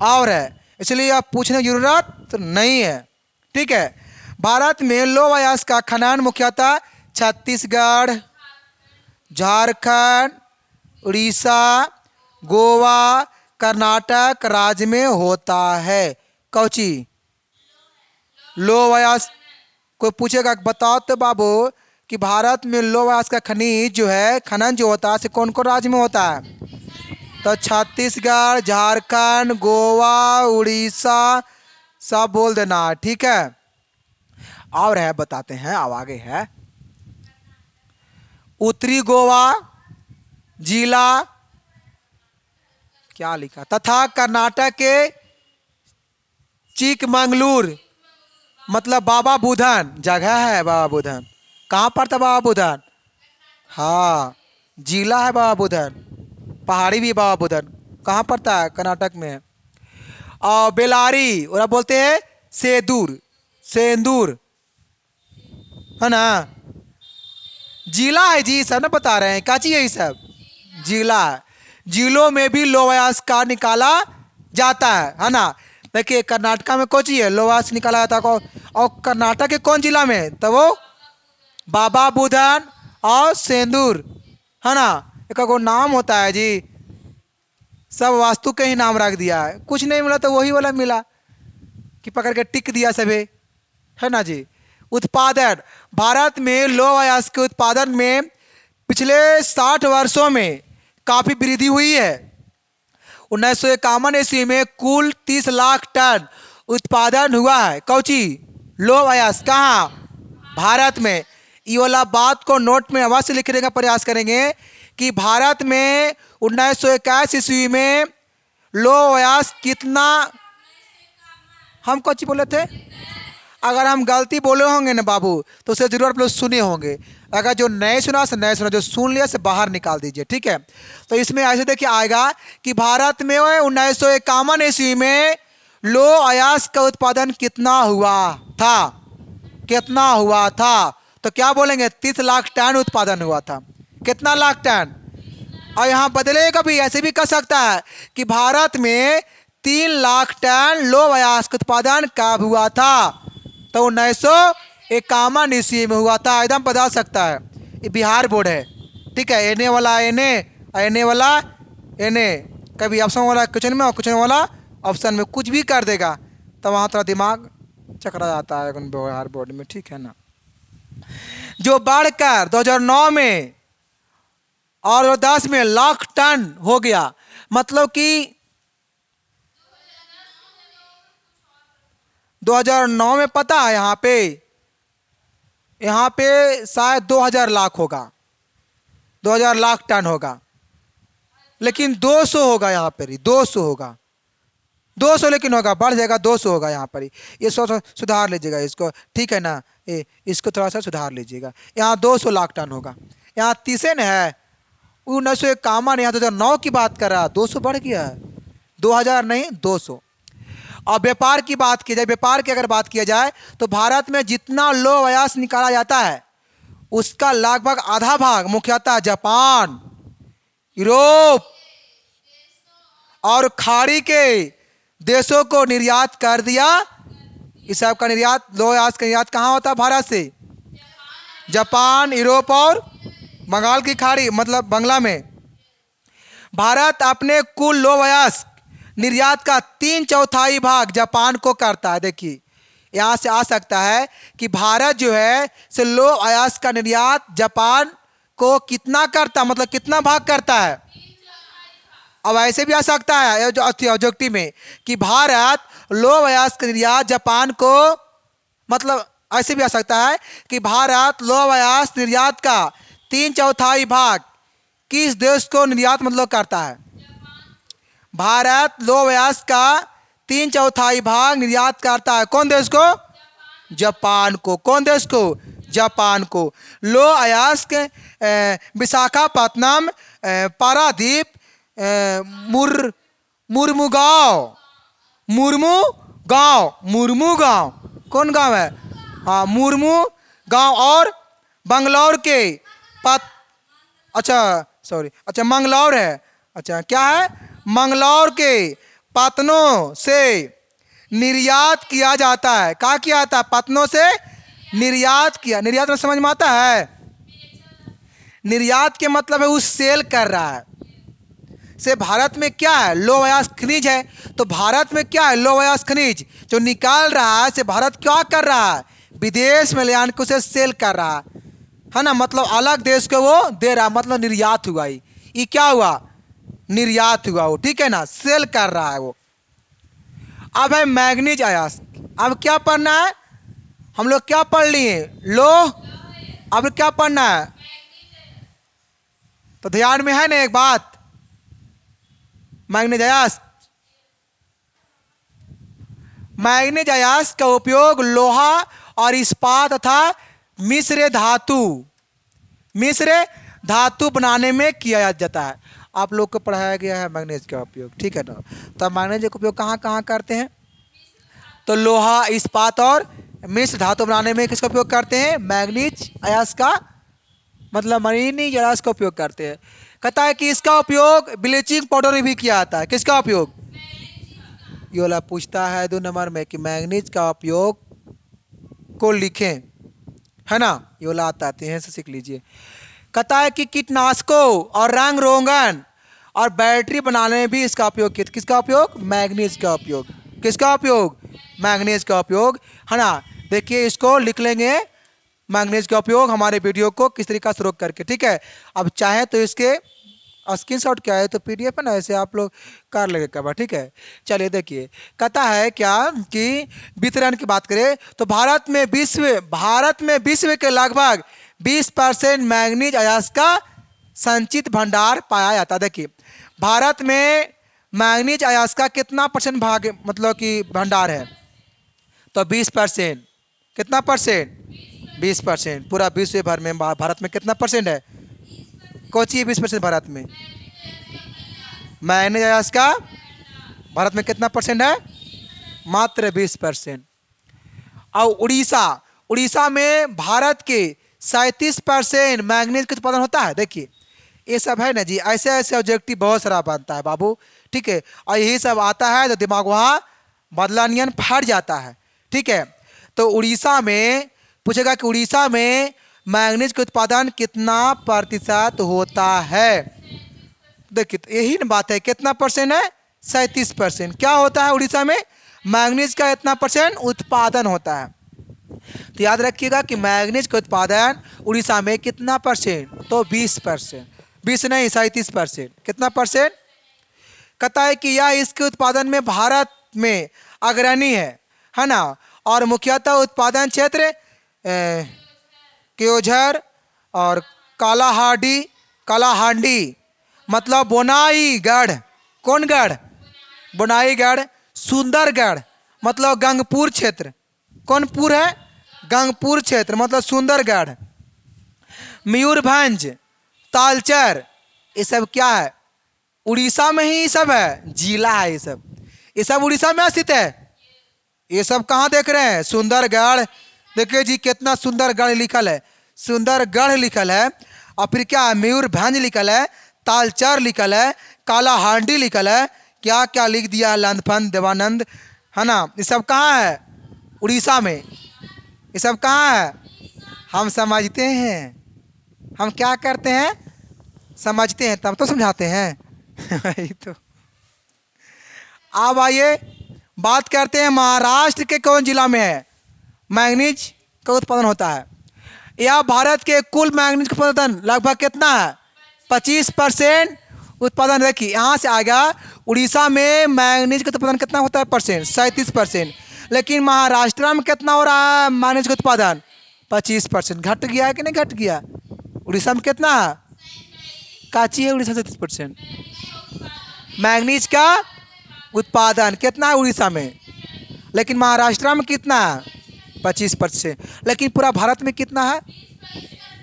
और है, इसलिए आप पूछने की जरूरत नहीं है, ठीक है। भारत में लोह अयस्क का खनन मुख्यतः छत्तीसगढ़, झारखंड, उड़ीसा, गोवा, कर्नाटक राज्य में होता है। कौची? लोह अयस्क। कोई पूछेगा बताओ तो बाबू कि भारत में लोह अयस्क का खनिज जो है, खनन जो होता है, से कौन कौन राज्य में होता है? तो छत्तीसगढ़, झारखंड, गोवा, उड़ीसा, सब बोल देना, ठीक है। और है बताते हैं, अब आगे है उत्तरी गोवा जिला, क्या लिखा, तथा कर्नाटक के चिकमंगलूर, मतलब बाबा बुधन जगह है। बाबा बुधन कहाँ पर था? बाबा बुधन, हाँ जिला है बाबा बुधन, पहाड़ी भी बाबा बुधन। कहाँ पर था? कर्नाटक में। और बेलारी और बोलते हैं सेंदूर, सेंदूर है ना, जिला है जी, सब ना बता रहे हैं क्या चीज है ये सब, जिला है। जिलों में भी लोह अयस्क का निकाला जाता है ना। देखिए कर्नाटक में कौन चीज है? लोह अयस्क निकाला जाता है। और कर्नाटक के कौन जिला में? तो वो बाबा बुधन और सेंदूर है ना। एक को नाम होता है जी, सब वास्तु के ही नाम रख दिया है। कुछ नहीं मिला तो वही वाला मिला कि पकड़ के टिक दिया सभी, है ना जी। उत्पादन, भारत में लोह अयस्क के उत्पादन में पिछले 60 वर्षों में काफी वृद्धि हुई है। 1951 ईस्वी में कुल 30 लाख टन उत्पादन हुआ है। कौची? लोह अयस्क। कहाँ? भारत में। ये वाला बात को नोट में अवश्य लिखने का प्रयास करेंगे कि भारत में 1921 ईस्वी में लोह अयस्क कितना हम कौन सी बोले थे? अगर हम गलती बोले होंगे ना बाबू तो उसे जरूर आप लोग सुने होंगे। अगर जो नए सुना से नए सुना, जो सुन लिया से बाहर निकाल दीजिए, ठीक है। तो इसमें ऐसे देखिए आएगा कि भारत में 1951 ईस्वी में लौह अयस्क का उत्पादन कितना हुआ था? कितना हुआ था? तो क्या बोलेंगे? 30 लाख टन उत्पादन हुआ था। कितना लाख टन? और यहाँ बदलेगा भी, ऐसे भी कर सकता है कि भारत में 3 लाख टन लौह अयस्क उत्पादन कब हुआ था? तो 1951 ईस्वी में हुआ था। एकदम बदल सकता है। ये बिहार बोर्ड है, ठीक है। एने वाला एने, एने वाला एने, कभी ऑप्शन वाला क्वेश्चन में और क्वेश्चन वाला ऑप्शन में, कुछ भी कर देगा। तो वहाँ थोड़ा दिमाग चकरा जाता है बिहार बोर्ड में, ठीक है ना। जो बढ़कर 2009 में और 2010 में लाख टन हो गया, मतलब कि 2009 में पता है यहाँ पे शायद 2000 लाख होगा, 2000 लाख टन होगा, लेकिन 200 होगा यहाँ पर ही, 200 होगा, 200 लेकिन होगा, बढ़ जाएगा, 200 होगा यहाँ पर ही। ये सुधार लीजिएगा इसको, ठीक है ना। इसको थोड़ा सा सुधार लीजिएगा। यहाँ 200 लाख टन होगा। यहाँ 30 न है, 1951, यहाँ 2009 की बात कर रहा है, 200 बढ़ गया है, 2000 नहीं 200। और व्यापार की बात की जाए, व्यापार की अगर बात किया जाए तो भारत में जितना लौह अयस्क निकाला जाता है उसका लगभग आधा भाग मुख्यतः जापान, यूरोप और खाड़ी के देशों को निर्यात कर दिया। इस सब का निर्यात, लौह अयस्क का निर्यात कहाँ होता है भारत से? जापान, यूरोप और बंगाल की खाड़ी, मतलब बांग्ला में। भारत अपने कुल लौह अयस्क निर्यात का 3/4 भाग जापान को करता है। देखिए यहाँ से आ सकता है कि भारत जो है से लौह अयस्क का निर्यात जापान को कितना करता, मतलब कितना भाग करता है। अब ऐसे भी आ सकता है जो ऑब्जेक्टिव में कि भारत लौह अयस्क निर्यात जापान को, मतलब ऐसे भी आ सकता है कि भारत लौह अयस्क निर्यात का 3/4 भाग किस देश को निर्यात मतलब करता है? भारत लौह अयस्क का 3/4 भाग निर्यात करता है कौन देश को? जापान को। कौन देश को? जापान को। लौह अयस्क विशाखापत्तनम, पारादीप, मुर्मू गांव, कौन गांव है? हाँ, मुर्मू गांव और बंगलौर के अच्छा मंगलौर है। अच्छा क्या है? मंगलौर के पत्तनों से निर्यात किया जाता है। कहाँ किया जाता है? पत्तनों से निर्यात किया। निर्यात में समझ में आता है? निर्यात के मतलब है उस सेल कर रहा है। से भारत में क्या है? लौह अयस्क खनिज है। तो भारत में क्या है? लौह अयस्क खनिज जो निकाल रहा है, से भारत क्या कर रहा है? विदेश में ले आने को उसे सेल कर रहा है ना, मतलब अलग देश को वो दे रहा, मतलब निर्यात हुआ। ये क्या हुआ? निर्यात हुआ वो, ठीक है ना, सेल कर रहा है वो। अब है मैग्नीज अयस्क। अब क्या पढ़ना है? हम लोग क्या पढ़ लिए? लौह। अब क्या पढ़ना है? तो ध्यान में है ना एक बात, मैग्नीज अयस्क। मैग्नीज अयस्क का उपयोग लोहा और इस्पात तथा मिश्र धातु बनाने में किया जाता है। आप लोग को पढ़ाया गया है मैग्नीज का उपयोग, ठीक है ना। तो मैग्नीज का उपयोग कहाँ कहाँ करते हैं? तो लोहा, इस्पात और मिश्र धातु बनाने में किसका उपयोग करते हैं? मैग्नीज अयस्क का, मतलब मैग्नीज अयस्क का उपयोग करते हैं। कहता है कि इसका उपयोग ब्लीचिंग पाउडर में भी किया जाता है। किसका उपयोग? ये वाला पूछता है 2 नंबर में कि मैग्नीज का उपयोग को लिखें, है ना। ये वाला आता है से सीख लीजिए। कहता है कि कीटनाशकों और रंग रोगन और बैटरी बनाने में भी इसका उपयोग किया। किसका उपयोग? मैग्नीज का उपयोग। किसका उपयोग? मैग्नीज का उपयोग, है ना। देखिए इसको लिख लेंगे, मैग्नीज का उपयोग हमारे वीडियो को किस तरीका से रोक करके, ठीक है। अब चाहे तो इसके स्क्रीनशॉट क्या है तो पीडीएफ है ना, ऐसे आप लोग कर लेंगे कवर, ठीक है। चलिए देखिए कहता है क्या कि वितरण की बात करें तो भारत में विश्व के लगभग 20% मैग्नीज अयस्क का संचित भंडार पाया जाता है। देखिए भारत में मैग्नीज अयस्क का कितना % भाग, मतलब कि भंडार है? तो 20%। कितना परसेंट? 20%। पूरा विश्व भर में भारत में कितना परसेंट है? कोची 20% भारत में मैंने इसका भारत में कितना परसेंट है? मात्र 20%। और उड़ीसा, उड़ीसा में भारत के 37% मैंगनीज का उत्पादन होता है। देखिए ये सब है ना जी, ऐसे ऐसे ऑब्जेक्टिव बहुत सारा बनता है बाबू, ठीक है। और यही सब आता है तो दिमाग वहाँ बदलानियन फट जाता है, ठीक है। तो उड़ीसा में पूछेगा कि उड़ीसा में मैंगनीज का उत्पादन कितना प्रतिशत होता है। देखिए तो यही ना बात है, कितना परसेंट है? 37%। क्या होता है उड़ीसा में? मैंगनीज का इतना परसेंट उत्पादन होता है। तो याद रखिएगा कि मैंगनीज का उत्पादन उड़ीसा में कितना परसेंट? तो 20%। 20 नहीं 37%। कितना परसेंट? कहता है कि यह इसके उत्पादन में भारत में अग्रणी है ना। और मुख्यतः उत्पादन क्षेत्र केओझर और कालाहांडी, कालाहांडी मतलब बोनाईगढ़। कौन गढ़? बोनाईगढ़। सुंदरगढ़ मतलब गंगपुर क्षेत्र। कौन पुर है? गंगपुर क्षेत्र मतलब सुंदरगढ़। मयूरभंज, तालचर, ये सब क्या है? उड़ीसा में ही सब है, जिला है ये सब उड़ीसा में स्थित है। ये सब कहाँ देख रहे हैं? सुंदरगढ़। देखिए जी कितना सुंदरगढ़ लिखल है, सुंदरगढ़ लिखल है। और फिर क्या है? मयूरभंज लिखल है, तालचर लिखल है, कालाहांडी लिखल है, क्या क्या लिख दिया है लंदफंद देवानंद, है ना। ये सब कहाँ है? उड़ीसा में। ये सब कहाँ है? हम समझते हैं, हम क्या करते हैं? समझते हैं तब तो समझाते हैं। वही तो। अब आइए बात करते हैं महाराष्ट्र के कौन जिला में है मैंगनीज का उत्पादन होता है। यह भारत के कुल मैंगनीज का उत्पादन लगभग कितना है? 25% उत्पादन। देखिए यहाँ से आ गया, उड़ीसा में मैंगनीज का उत्पादन कितना होता है परसेंट? 37%। लेकिन महाराष्ट्र में कितना हो रहा है मैंगनीज का उत्पादन? 25%। घट गया है कि नहीं घट गया? उड़ीसा में कितना है? काची है उड़ीसा 37%। मैंगनीज का उत्पादन कितना है उड़ीसा में? लेकिन महाराष्ट्र में कितना है? 25%। लेकिन पूरा भारत में कितना है?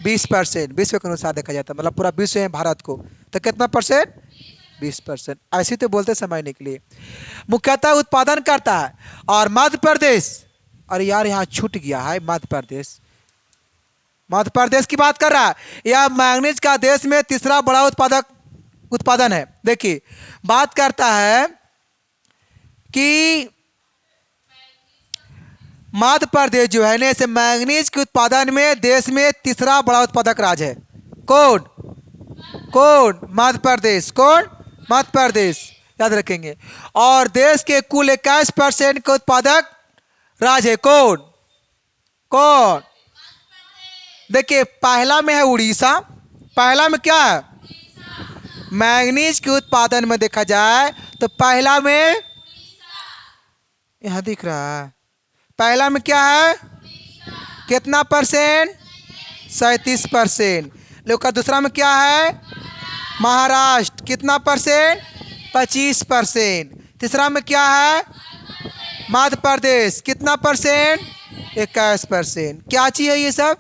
20%। विश्व के अनुसार देखा जाता है, मतलब पूरा विश्व है भारत को, तो कितना परसेंट? 20%। ऐसे तो बोलते समझने के लिए। मुख्यतः उत्पादन करता है। और मध्य प्रदेश, अरे यार यहाँ छूट गया है मध्य प्रदेश, मध्य प्रदेश की बात कर रहा है। यह मैंगनीज का देश में तीसरा बड़ा उत्पादन है। देखिए बात करता है कि मध्य प्रदेश जो है ना, इसे मैंगनीज के उत्पादन में देश में तीसरा बड़ा उत्पादक राज्य है। कौन? कौन? मध्य प्रदेश। कौन? मध्य प्रदेश, याद रखेंगे। और देश के कुल 21% का उत्पादक राज्य है। कौन? कौन? देखिए पहला में है उड़ीसा। पहला में क्या है? मैंगनीज के उत्पादन में देखा जाए तो पहला में यहां दिख रहा है, पहला में क्या है? कितना परसेंट? 37%। लेकिन दूसरा में क्या है? महाराष्ट्र। कितना परसेंट? 25%। तीसरा में क्या है? मध्य प्रदेश। कितना परसेंट? 21%। क्या चीज है ये सब?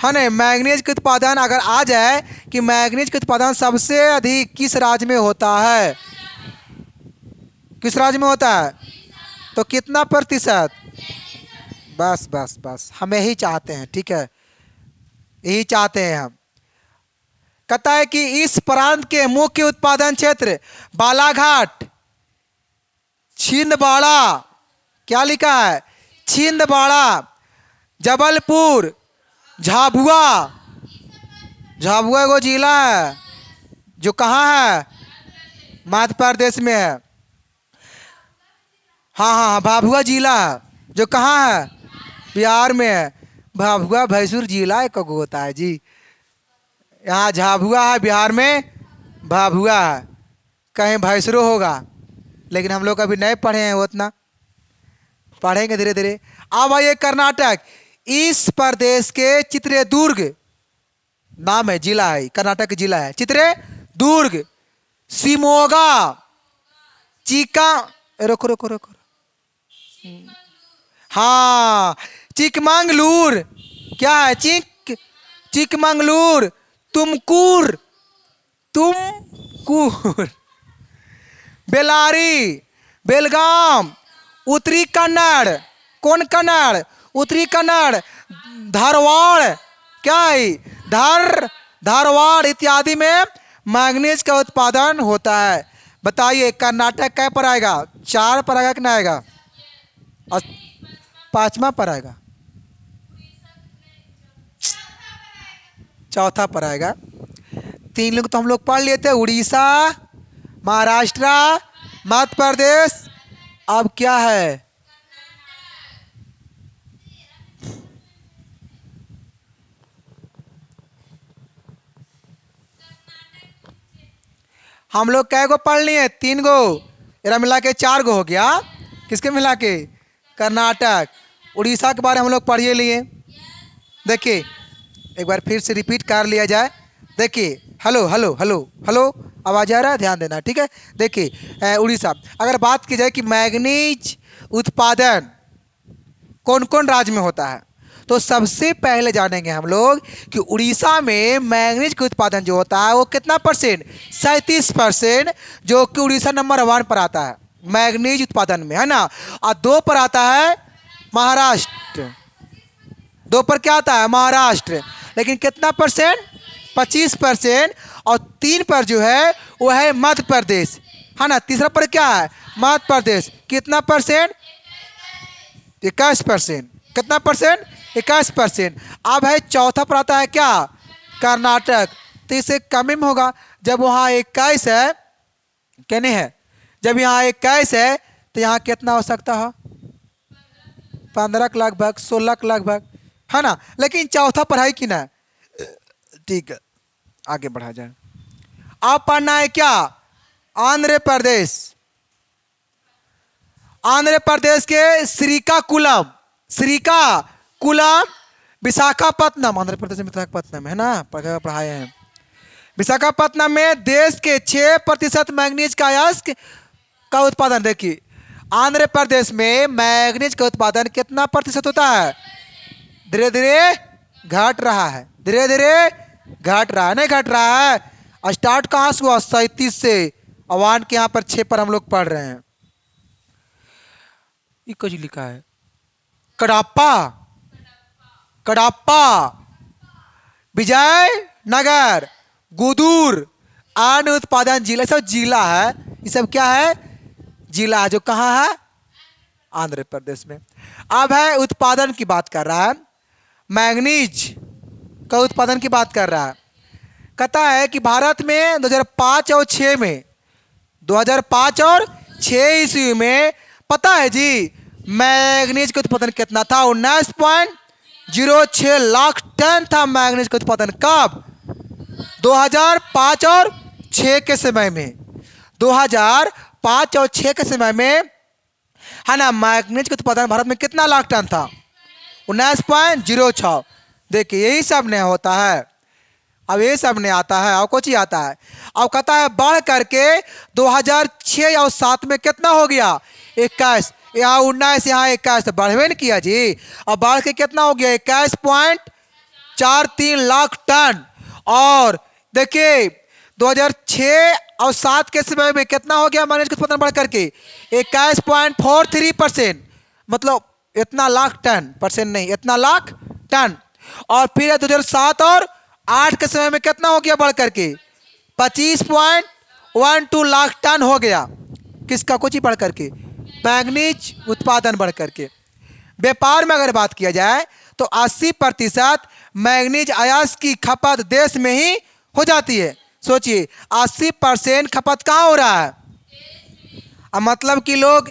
है ना। मैंगनीज के उत्पादन अगर आ जाए कि मैंगनीज के उत्पादन सबसे अधिक किस राज्य में होता है? किस राज्य में होता है? तो कितना प्रतिशत? बस बस बस, हम यही चाहते हैं, ठीक है, यही चाहते हैं हम। कहता है कि इस प्रांत के मुख्य उत्पादन क्षेत्र बालाघाट, छिंदवाड़ा, क्या लिखा है? छिंदवाड़ा, जबलपुर, झाबुआ। झाबुआ को जिला है जो कहाँ है? मध्य प्रदेश में है। हाँ हाँ, भाभुआ जिला जो कहाँ है? बिहार में है। भाभुआ भैंसुर जिला एक होता है जी। यहाँ झाबुआ है बिहार में, भाभुआ है, कहीं भैंसुरो होगा, लेकिन हम लोग अभी नहीं पढ़े हैं उतना, पढ़ेंगे धीरे धीरे। अब आइए कर्नाटक। इस प्रदेश के चित्रदुर्ग नाम है, जिला है, कर्नाटक जिला है चित्रदुर्ग, शिमोगा, चिका, रोको रोको रोको, हाँ, चिकमंगलूर। क्या है? चिकमंगलूर। तुमकूर। तुमकूर। बेलारी। बेलगाम। उत्तरी कन्नड़। कौन कन्नड़? उत्तरी कन्नड़। धारवाड़। क्या है? धारवाड़ इत्यादि में मैंगनीज का उत्पादन होता है। बताइए कर्नाटक क्या पर आएगा? 4 पर आएगा कि नहीं आएगा? और 5वां पर आएगा? चौथा पर आएगा। 3 लोग तो हम लोग पढ़ लिए थे, उड़ीसा, महाराष्ट्र, मध्य प्रदेश। अब क्या है? हम लोग कै गो पढ़ लिए? 3 गो। इरा मिला के 4 गो हो गया। किसके मिला के? कर्नाटक। उड़ीसा के बारे में हम लोग पढ़ ही लिए। देखिए एक बार फिर से रिपीट कर लिया जाए। देखिए, हेलो हेलो हेलो हेलो, आवाज आ रहा है? ध्यान देना, ठीक है। देखिए उड़ीसा, अगर बात की जाए कि मैंगनीज उत्पादन कौन कौन राज्य में होता है, तो सबसे पहले जानेंगे हम लोग कि उड़ीसा में मैंगनीज का उत्पादन जो होता है वो कितना परसेंट? 37%, जो कि उड़ीसा नंबर 1 पर आता है मैंगनीज उत्पादन में, है ना। और 2 पर आता है महाराष्ट्र। 2 पर क्या आता है? महाराष्ट्र। लेकिन कितना परसेंट? 25%। और 3 पर जो है वो है मध्य प्रदेश, है ना। तीसरा पर क्या है? मध्य प्रदेश। कितना परसेंट? 21%। कितना परसेंट? 21%। अब है चौथा पर आता है क्या? कर्नाटक। तो इसे कम में होगा, जब वहाँ 21 है, कहने है, जब यहाँ 21 है तो यहाँ कितना हो सकता है? 15 के लगभग, 16 के लगभग, है ना। लेकिन चौथा पर है कि ना? ठीक है, आगे बढ़ा जाए। अब पढ़ना है क्या? आंध्र प्रदेश। आंध्र प्रदेश के श्रीकाकुलम। श्रीकाकुलम, विशाखापत्तनम। आंध्र प्रदेश में विशाखापत्तनम है ना, पढ़ाए हैं। विशाखापत्तनम में देश के 6% मैंगनीज का अयस्क का उत्पादन। देखिए आंध्र प्रदेश में मैंगनीज का उत्पादन कितना प्रतिशत होता है? धीरे धीरे घट रहा है, धीरे धीरे घट रहा है, नहीं घट रहा है। स्टार्ट कहाँ से हुआ? 37 से। अवान के यहाँ पर 6 पर हम लोग पढ़ रहे हैं। ये कुछ लिखा है कड़ाप्पा। कड़ाप्पा, विजयनगर, गुदूर, अन्य उत्पादन जिला। सब जिला है, ये सब क्या है? जिला है, जो कहाँ है? आंध्र प्रदेश में। अब है उत्पादन की बात कर रहा है, मैंगनीज का उत्पादन की बात कर रहा है। कहता है कि भारत में 2005 और 6 में, 2005 और 6 ईस्वी में, पता है जी मैंगनीज का उत्पादन कितना था? 19.06 लाख टन था मैंगनीज का उत्पादन। कब? 2005 और 6 के समय में। 2005 और 6 के समय में, है ना, मैंगनीज का उत्पादन भारत में कितना लाख टन था? 19.06। देखिए यही सब नहीं होता है, अब ये सब नहीं आता है, और कुछ ही आता है। अब कहता है बढ़ करके 2006 और 7 में कितना हो गया? 21। यहाँ 19, यहाँ 21, तो बढ़वे नहीं किया जी। अब बढ़ के कितना हो गया? 21.43 लाख टन। और देखिए 2006 और 7 के समय में कितना हो गया मैंगनीज का उत्पादन बढ़ करके? 21.43%। मतलब इतना लाख टन, परसेंट नहीं, इतना लाख टन। और फिर 2007 और 8 के समय में कितना हो गया बढ़ करके? 25.12 लाख टन हो गया। किसका? कुछ ही बढ़ करके, मैंगनीज उत्पादन बढ़ करके। व्यापार में अगर बात किया जाए तो 80% मैंगनीज अयस्क की खपत देश में ही हो जाती है। सोचिए 80% खपत कहाँ हो रहा है? अब मतलब कि लोग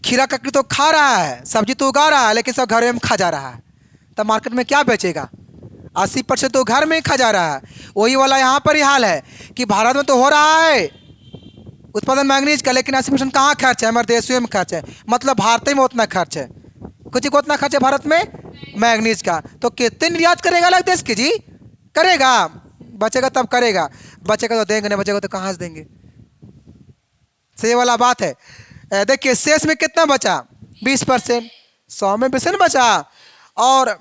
खीरा ककड़ी तो खा रहा है, सब्जी तो उगा रहा है, लेकिन सब घर में खा जा रहा है, तब मार्केट में क्या बेचेगा? 80% तो घर में ही खा जा रहा है। वही वाला यहाँ पर ही हाल है कि भारत में तो हो रहा है उत्पादन मैंगनीज का, लेकिन 80% कहाँ खर्च है? हमारे देश में खर्च है। मतलब भारत में उतना खर्च है, कुछ को उतना खर्च है भारत में मैंगनीज का। तो कितने निर्यात करेगा अलग देश के जी? करेगा, बचेगा तब करेगा, बचेगा तो देंगे, नहीं बचेगा तो कहाँ से देंगे? सही वाला बात है। देखिए शेष में कितना बचा? 20%। 100 में 20% बचा और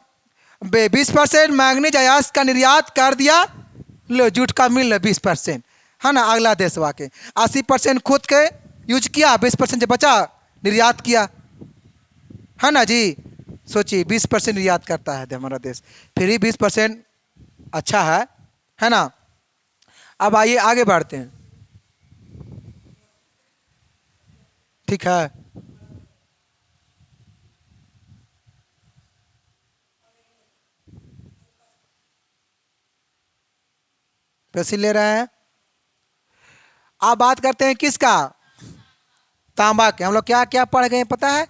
20% मैग्नीज अयस्क का निर्यात कर दिया। लो जूट का मिल 20%, है ना। अगला देश वाके 80% खुद के यूज किया, 20% जो बचा निर्यात किया, है ना जी। सोचिए 20% निर्यात करता है हमारा देश, फिर ही 20% अच्छा है ना। अब आइए आगे बढ़ते हैं, ठीक है। पैसे ले रहे हैं। अब बात करते हैं किसका, तांबा के। हम लोग क्या क्या पढ़ गए पता है,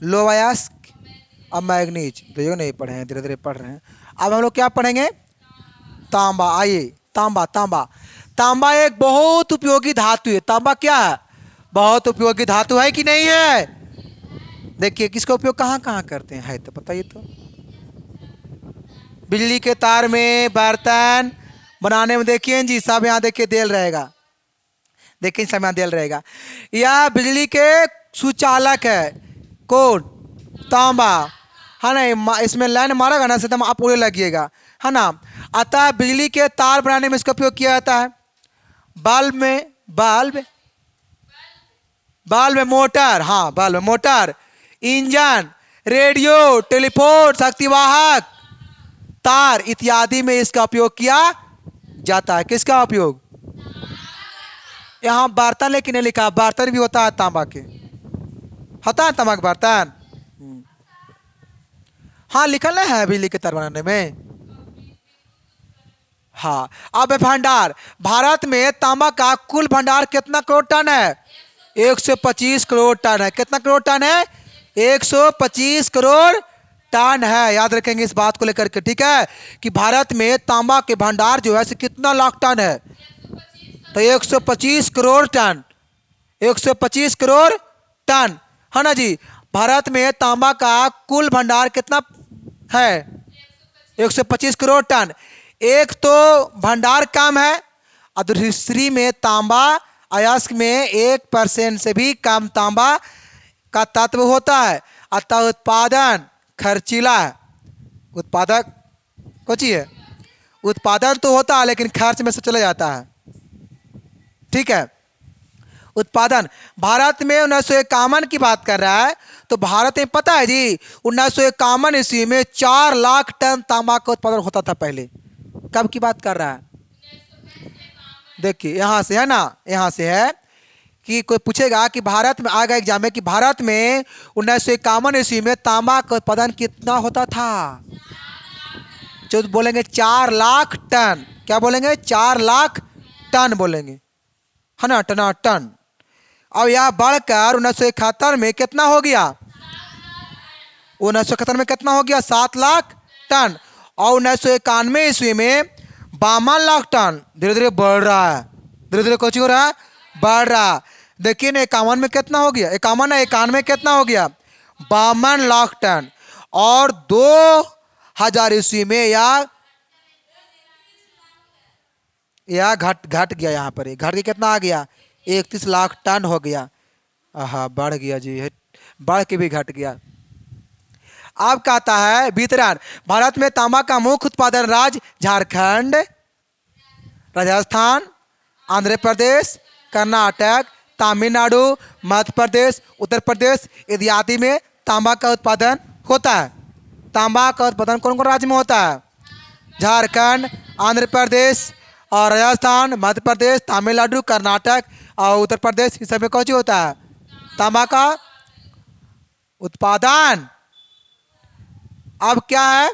लो अयस्क और मैग्नीज, देखो नहीं पढ़े हैं, धीरे धीरे पढ़ रहे हैं। अब हम लोग क्या पढ़ेंगे, तांबा। आइए तांबा, तांबा तांबा एक बहुत उपयोगी धातु है। तांबा क्या है, बहुत उपयोगी धातु है कि नहीं है। देखिए किसका उपयोग कहाँ कहाँ करते हैं, है तो बताइए तो। बिजली के तार में, बर्तन बनाने में, देखिए जी सब यहाँ देखिए देल रहेगा, देखिए सब यहाँ देल रहेगा। यह बिजली के सुचालक है, कौन, तांबा, है ना। इसमें लाइन मारेगा ना एकदम आप उड़े लगिएगा, है ना। अतः बिजली के तार बनाने में इसका उपयोग किया जाता है। बल्ब में, बल्ब में मोटर, हाँ बल्ब में मोटर, इंजन, रेडियो, टेलीफोन, शक्तिवाहक, तार इत्यादि में इसका उपयोग किया जाता है। किसका उपयोग, यहाँ बर्तन लेकिन नहीं लिखा, बर्तन भी होता है तांबा के, होता है तांबा का बर्तन। हाँ लिखल नहीं है बिजली के तार बनाने में। हाँ अब भंडार, भारत में तांबा का कुल भंडार कितना करोड़ टन है, 125 करोड़ टन है। कितना करोड़ टन है, 125 करोड़ टन है। याद रखेंगे इस बात को लेकर के, ठीक है, कि भारत में तांबा के भंडार जो है से कितना लाख टन है, तो 125 करोड़ टन, 125 करोड़ टन, है ना जी। भारत में तांबा का कुल भंडार कितना है, 125 करोड़ टन। एक तो भंडार कम है और दूसरी में तांबा अयस्क में 1% से भी कम तांबा का तत्व होता है, अतः उत्पादन खर्चीला है। उत्पादक कुछ ही है, उत्पादन तो होता है लेकिन खर्च में से चला जाता है, ठीक है। उत्पादन भारत में 1951 की बात कर रहा है, तो भारत में पता है जी 1951 ईस्वी में 4 लाख टन तांबा का उत्पादन होता था पहले। कब की बात कर रहा है, देखिए यहाँ से है ना, यहाँ से है कि कोई पूछेगा कि भारत में, आएगा एग्जाम में कि भारत में 1951 ईस्वी में तांबा का उत्पादन कितना होता था, जो बोलेंगे 4 लाख टन। क्या बोलेंगे, 4 लाख टन बोलेंगे, है ना, टना टन। अब यह बढ़कर 1971 में कितना हो गया, 1971 में कितना हो गया, 7 लाख टन। और 1991 ईस्वी में 52 लाख टन। धीरे धीरे बढ़ रहा है, धीरे धीरे कुछ हो रहा है, बढ़ रहा। देखिए ना 51 में कितना हो गया, 91 कितना हो गया, 52 लाख टन। और 2000 ईस्वी में यह घट गया, यहाँ पर घट के कितना आ गया, 31 लाख टन हो गया। हाँ बढ़ गया जी, बढ़ के भी घट गया। अब कहता है वितरण, भारत में तांबा का मुख्य उत्पादन राज्य झारखंड, राजस्थान, आंध्र प्रदेश, कर्नाटक, तमिलनाडु, मध्य प्रदेश, उत्तर प्रदेश इत्यादि में तांबा का उत्पादन होता है। तांबा का उत्पादन कौन कौन राज्य में होता है, झारखंड, आंध्र प्रदेश और राजस्थान, मध्य प्रदेश, तमिलनाडु, कर्नाटक और उत्तर प्रदेश, इस सब में कौन सी होता है, तांबा का उत्पादन। अब क्या है,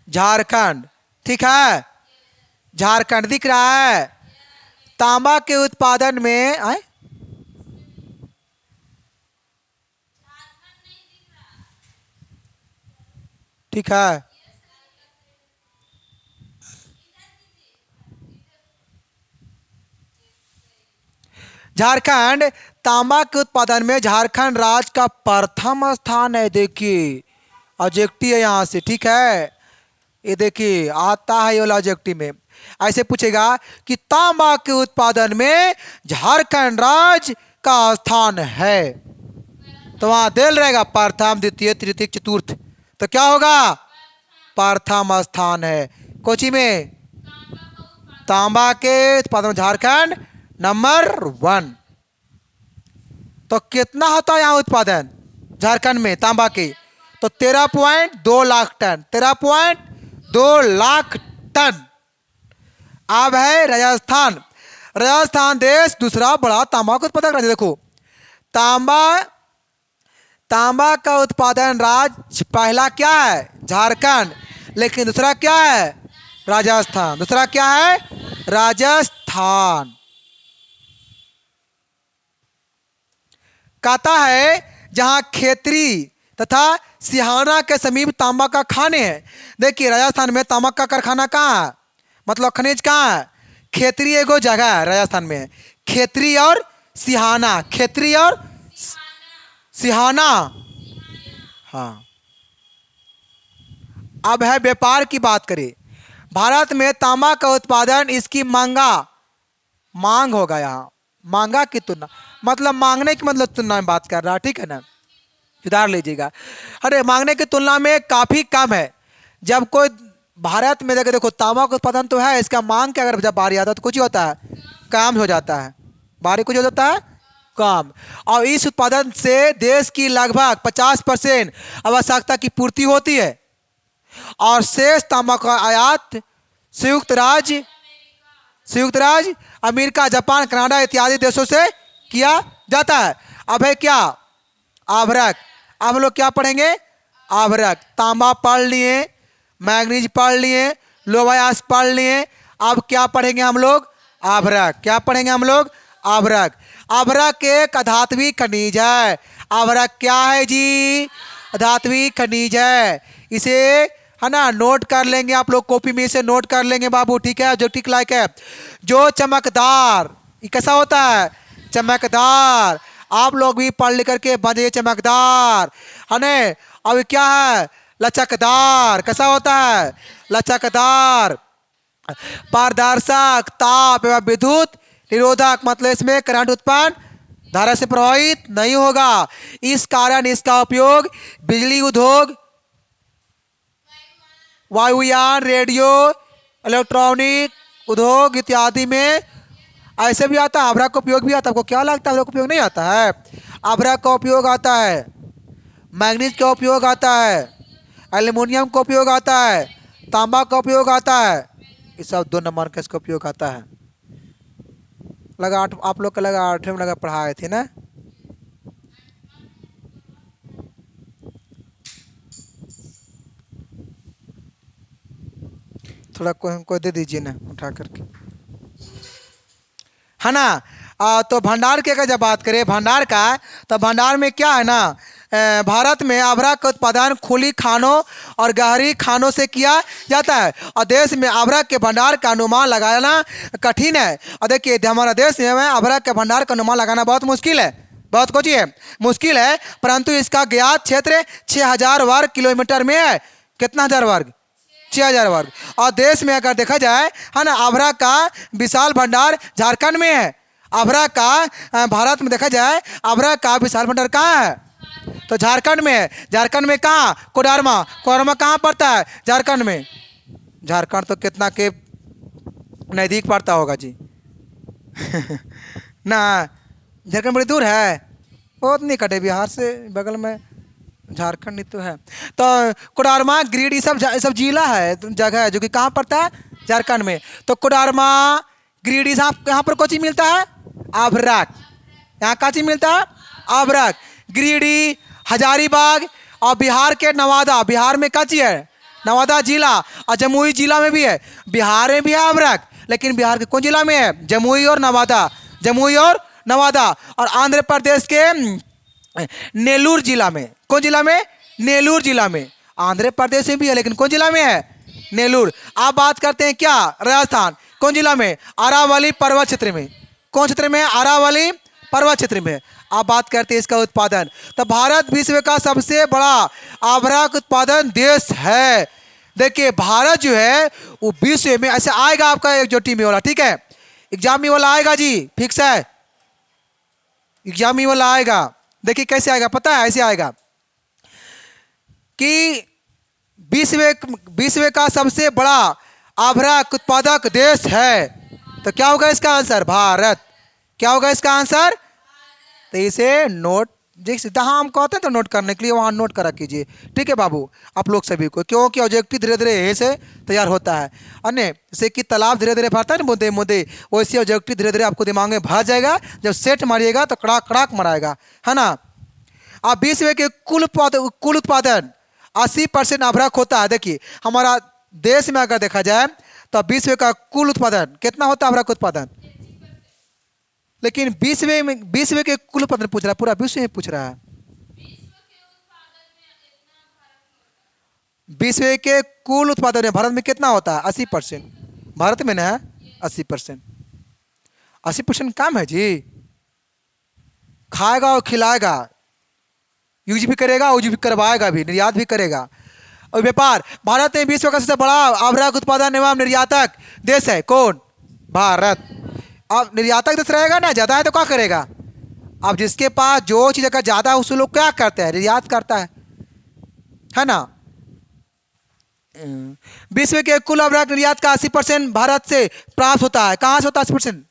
झारखंड, ठीक है, झारखंड दिख रहा है। तांबा के उत्पादन में आए, ठीक है, झारखंड तांबा के उत्पादन में झारखंड राज्य का प्रथम स्थान है। देखिए ऑब्जेक्टिव है यहाँ से, ठीक है, ये देखिए आता है ये वाला ऑब्जेक्टिव में। ऐसे पूछेगा कि तांबा के उत्पादन में झारखंड राज्य का स्थान है, तो वहां देल रहेगा प्रथम द्वितीय तृतीय चतुर्थ, तो क्या होगा? प्रथम स्थान है। कोची में तांबा के उत्पादन में झारखंड नंबर 1। तो कितना होता है यहाँ उत्पादन झारखंड में तांबा के? तो 13.2 लाख टन, 13.2 लाख टन। अब है राजस्थान। राजस्थान देश दूसरा बड़ा तांबा का उत्पादक राज्य। देखो तांबा का उत्पादन राज्य पहला क्या है? झारखंड, लेकिन दूसरा क्या है? राजस्थान। दूसरा क्या है? राजस्थान। कहता है जहां खेतरी तथा सिहाना के समीप तांबा का खाने हैं। देखिए राजस्थान में तांबा का कारखाना कहाँ है, मतलब खनिज कहाँ है? खेतरी एगो जगह है राजस्थान में, खेतरी और सिहाना, खेतरी और सिहाना। हाँ, अब है व्यापार की बात करें। भारत में तांबा का उत्पादन इसकी मांग होगा। यहाँ मांगा की तुलना, मतलब मांगने की मतलब तुलना में बात कर रहा है, ठीक है ना, सुधार लीजिएगा। अरे मांगने की तुलना में काफी कम है। जब कोई भारत में देखो तांबा का उत्पादन तो है, इसका मांग के अगर जब बारी आता है तो कुछ ही होता है, काम हो जाता है, बारी कुछ हो जाता है काम। और इस उत्पादन से देश की लगभग 50% आवश्यकता की पूर्ति होती है और शेष तांबा का आयात संयुक्त राज्य अमेरिका, जापान, कनाडा इत्यादि देशों से किया जाता है। अब है क्या? आभरक। अब लोग क्या पढ़ेंगे? आभरक। तांबा पढ़ लिए, मैग्नीज पढ़ लिए, लोहायास पढ़ लिए। अब क्या पढ़ेंगे हम लोग? आभरक। क्या पढ़ेंगे हम लोग? आभरक। आभरक एक अधात्वी खनिज है। आभरक क्या है जी? अधात्वी खनिज है। इसे है ना नोट कर लेंगे आप लोग, कॉपी में से नोट कर लेंगे बाबू, ठीक है, जो ठीक लायक है। जो चमकदार, ये कैसा होता है? चमकदार। आप लोग भी पढ़ लिख करके बन जाइए चमकदार, है ना। अब क्या है? लचकदार। कैसा होता है? लचकदार। पारदर्शक, ताप एवं विद्युत निरोधक, मतलब इसमें करंट उत्पन्न धारा से प्रभावित नहीं होगा। इस कारण इसका उपयोग बिजली उद्योग, वायुयान, रेडियो, इलेक्ट्रॉनिक उद्योग इत्यादि में ऐसे भी आता है। आभरक का उपयोग भी आता है। आपको क्या लगता है आभरक का उपयोग नहीं आता है? आभरक का उपयोग आता है, मैग्नीज का उपयोग आता है, एल्युमिनियम का उपयोग आता है, तांबा का उपयोग आता है। ये सब 2 नंबर का इसका उपयोग आता है। लगा आप लोग का लगा 8वीं में लगा पढ़ाए थे ना। थोड़ा कोई दे दीजिए ना उठा करके, है ना। तो भंडार की अगर जब बात करें भंडार का, तो भंडार में क्या है ना, भारत में आभरक का उत्पादन खुली खानों और गहरी खानों से किया जाता है और देश में आभरक के भंडार का अनुमान लगाना कठिन है। और देखिए हमारा देश में आभरक के भंडार का अनुमान लगाना बहुत मुश्किल है, बहुत कुछ है, मुश्किल है। परंतु इसका ज्ञात क्षेत्र 6000 वर्ग किलोमीटर में है। कितना हजार वर्ग? 6000 वर्ग। और देश में अगर देखा जाए, है ना, आभरक का विशाल भंडार झारखंड में है। आभरक का भारत में देखा जाए, आभरक का विशाल भंडार कहाँ है? तो झारखंड में है। झारखंड में कहाँ? कोडरमा। कोडरमा कहाँ पड़ता है? झारखंड में। झारखंड तो कितना के नज़दीक पड़ता होगा जी ना, झारखंड बड़ी दूर है, बहुत नहीं कटे बिहार से बगल में झारखंड ही तो है। तो कोडरमा, गिरिडीह सब जिला है, जगह है जो कि कहाँ पड़ता है? झारखंड में। तो कोडरमा, गिरिडीह यहाँ पर कोची मिलता है? आभरक। यहाँ का चीज मिलता है? आभरक। गिरिडीह, हजारीबाग और बिहार के नवादा, बिहार में का चीज है? नवादा जिला। और जमुई जिला में भी है। बिहार में भी है आभरक, लेकिन बिहार के कौन जिला में है? जमुई और नवादा, जमुई और नवादा। और आंध्र प्रदेश के नेल्लूर जिला में। कौन जिला में? नेल्लूर जिला में। आंध्र प्रदेश में भी है, लेकिन कौन जिला में है? नेल्लूर। आप बात करते हैं क्या? राजस्थान। कौन जिला में? अरावली पर्वत क्षेत्र में। कौन क्षेत्र में? अरावली पर्वत क्षेत्र में। आप बात करते हैं इसका उत्पादन। तो भारत विश्व का सबसे बड़ा आभरक उत्पादन देश है। देखिए भारत जो है वो विश्व में, ऐसे आएगा आपका एक जो टीम वाला, ठीक है, एग्जाम में वाला आएगा जी, फिक्स है, एग्जाम में वाला आएगा, देखिए कैसे आएगा, पता है? ऐसे आएगा कि विश्व का सबसे बड़ा आभरक उत्पादक देश है, तो क्या होगा इसका आंसर? भारत। क्या होगा इसका आंसर? तो इसे नोट, जहाँ हम कहते हैं तो नोट करने के लिए वहां नोट करा कीजिए, ठीक है बाबू, आप लोग सभी को, क्योंकि ऑब्जेक्टिव धीरे धीरे यहीं से तैयार होता है। अन्य जैसे कि तालाब धीरे धीरे भरता है ना मुद्दे मुद्दे, वैसे ऑब्जेक्टिव धीरे धीरे आपको दिमाग में भर जाएगा, जब सेट मारिएगा तो कड़ाक कड़ाक मराएगा, है ना। अब विश्व के कुल उत्पादन 80% अभ्रक होता है। देखिए हमारा देश में अगर देखा जाए तो विश्व का कुल उत्पादन कितना होता है? अभ्रक उत्पादन। लेकिन विश्व के कुल उत्पादन पूछ रहा है, पूरा विश्व में पूछ रहा है। विश्व के कुल उत्पादन में भारत में कितना होता है? 80%। भारत में ना 80%। 80% काम है जी, खाएगा और खिलाएगा, यूज भी करेगा, यूज भी करवाएगा भी, निर्यात भी करेगा और व्यापार। भारत में विश्व का सबसे बड़ा आभरक उत्पादन एवं निर्यातक देश है। कौन? भारत। अब निर्यातक देश रहेगा ना, ज्यादा है तो क्या करेगा? अब जिसके पास जो चीज का ज्यादा है उसे लोग क्या करते हैं? निर्यात करता है ना। विश्व के कुल आभरक निर्यात का 80% भारत से प्राप्त होता है। कहां से होता है 80%?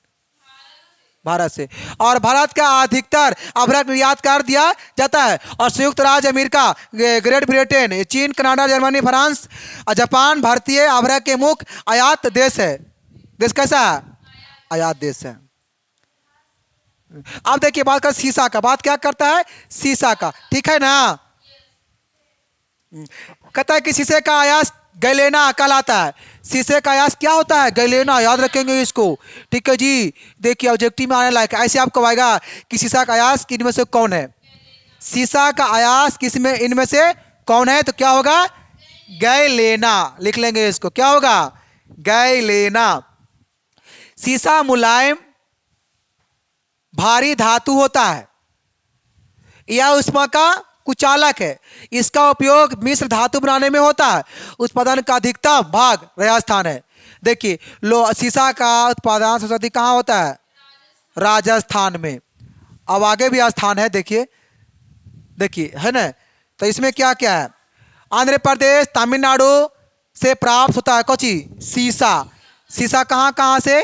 भारत से। और भारत का अधिकतर आभरक निर्यात कर दिया जाता है। और संयुक्त राज्य अमेरिका, ग्रेट ब्रिटेन, चीन, कनाडा, जर्मनी, फ्रांस और जापान भारतीय आभरक के मुख्य आयात देश है। देश कैसा है? आयात देश है। अब देखिए बात कर शीशा का, बात क्या करता है? शीशा का, ठीक है ना। कहता है कि शीशे का आयास गैलेना कहलाता है। शीशे का आयास क्या होता है? गैलेना, याद रखेंगे इसको, ठीक है जी। देखिए ऑब्जेक्टिव में आने लायक ऐसे आपको आएगा कि शीशा का आयास इनमें से कौन है? शीशा का आयास किसमें इनमें से कौन है? तो क्या होगा? गैलेना। लिख लेंगे इसको, क्या होगा? गैलेना। शीशा मुलायम भारी धातु होता है, यह उष्मा का कुचालक है। इसका उपयोग मिश्र धातु बनाने में होता है। उत्पादन का अधिकतम भाग राजस्थान है। देखिए शीशा का उत्पादन सबसे अधिक कहाँ होता है? राजस्थान में। अब आगे भी स्थान है, देखिए देखिए, है ना। तो इसमें क्या क्या है? आंध्र प्रदेश, तमिलनाडु से प्राप्त होता है कोची? शीशा। शीशा कहाँ कहाँ से?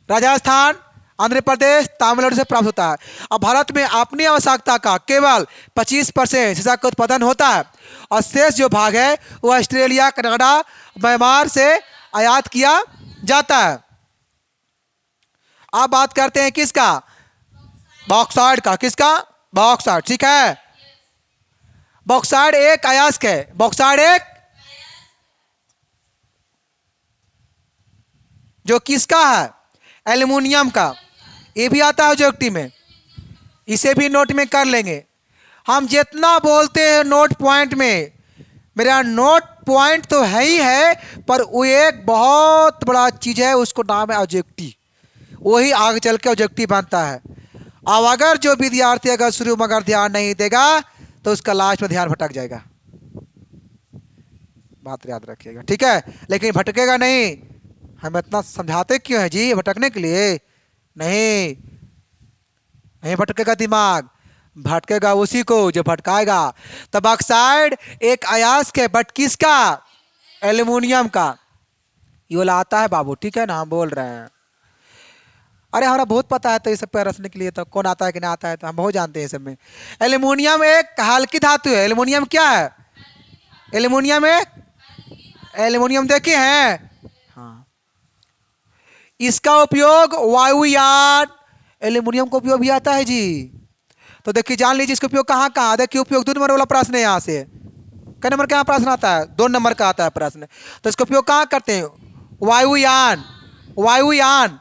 राजस्थान, आंध्र प्रदेश, तमिलनाडु से प्राप्त होता है। अब भारत में अपनी आवश्यकता का केवल 25% शीशा का उत्पादन होता है और शेष जो भाग है वह ऑस्ट्रेलिया, कनाडा, म्यांमार से आयात किया जाता है। अब बात करते हैं किसका? बॉक्साइट का। किसका? बॉक्साइट, ठीक है। बॉक्साइट एक अयस्क है। बॉक्साइट एक जो किसका है? एल्युमिनियम का। ये भी आता है ऑब्जेक्टिव में, इसे भी नोट में कर लेंगे। हम जितना बोलते हैं नोट पॉइंट में, मेरा नोट पॉइंट तो है ही है, पर वो एक बहुत बड़ा चीज है, उसको नाम है ऑब्जेक्टिव। वही आगे चल के ऑब्जेक्टिव बनता है। अब अगर जो विद्यार्थी अगर शुरू में अगर ध्यान नहीं देगा तो उसका लास्ट में ध्यान भटक जाएगा। बात याद रखिएगा, ठीक है। लेकिन भटकेगा नहीं। हम इतना समझाते क्यों है जी? भटकने के लिए नहीं। नहीं भटकेगा दिमाग, भटकेगा उसी को जो भटकाएगा। तो बॉक्साइड एक अयस्क है, बट किसका? एल्युमिनियम का। ये वाला आता है बाबू, ठीक है ना, हम बोल रहे हैं। अरे हमारा बहुत पता है तो ये सब पे रचने के लिए, तो कौन आता है कि ना आता है तो हम बहुत जानते हैं सब में। एल्युमिनियम एक हल्की धातु है। एल्युमिनियम क्या है? एल्युमिनियम एक, एल्युमिनियम देखे हैं? हाँ। इसका उपयोग वायुयान, एल्युमिनियम का उपयोग भी आता है जी। तो देखिए जान लीजिए इसका उपयोग कहाँ कहाँ। देखिए उपयोग 2 नंबर वाला प्रश्न है यहाँ से। कै नंबर का प्रश्न आता है? 2 नंबर का आता है प्रश्न। तो इसका उपयोग कहाँ करते हैं? वायुयान। वायुयान,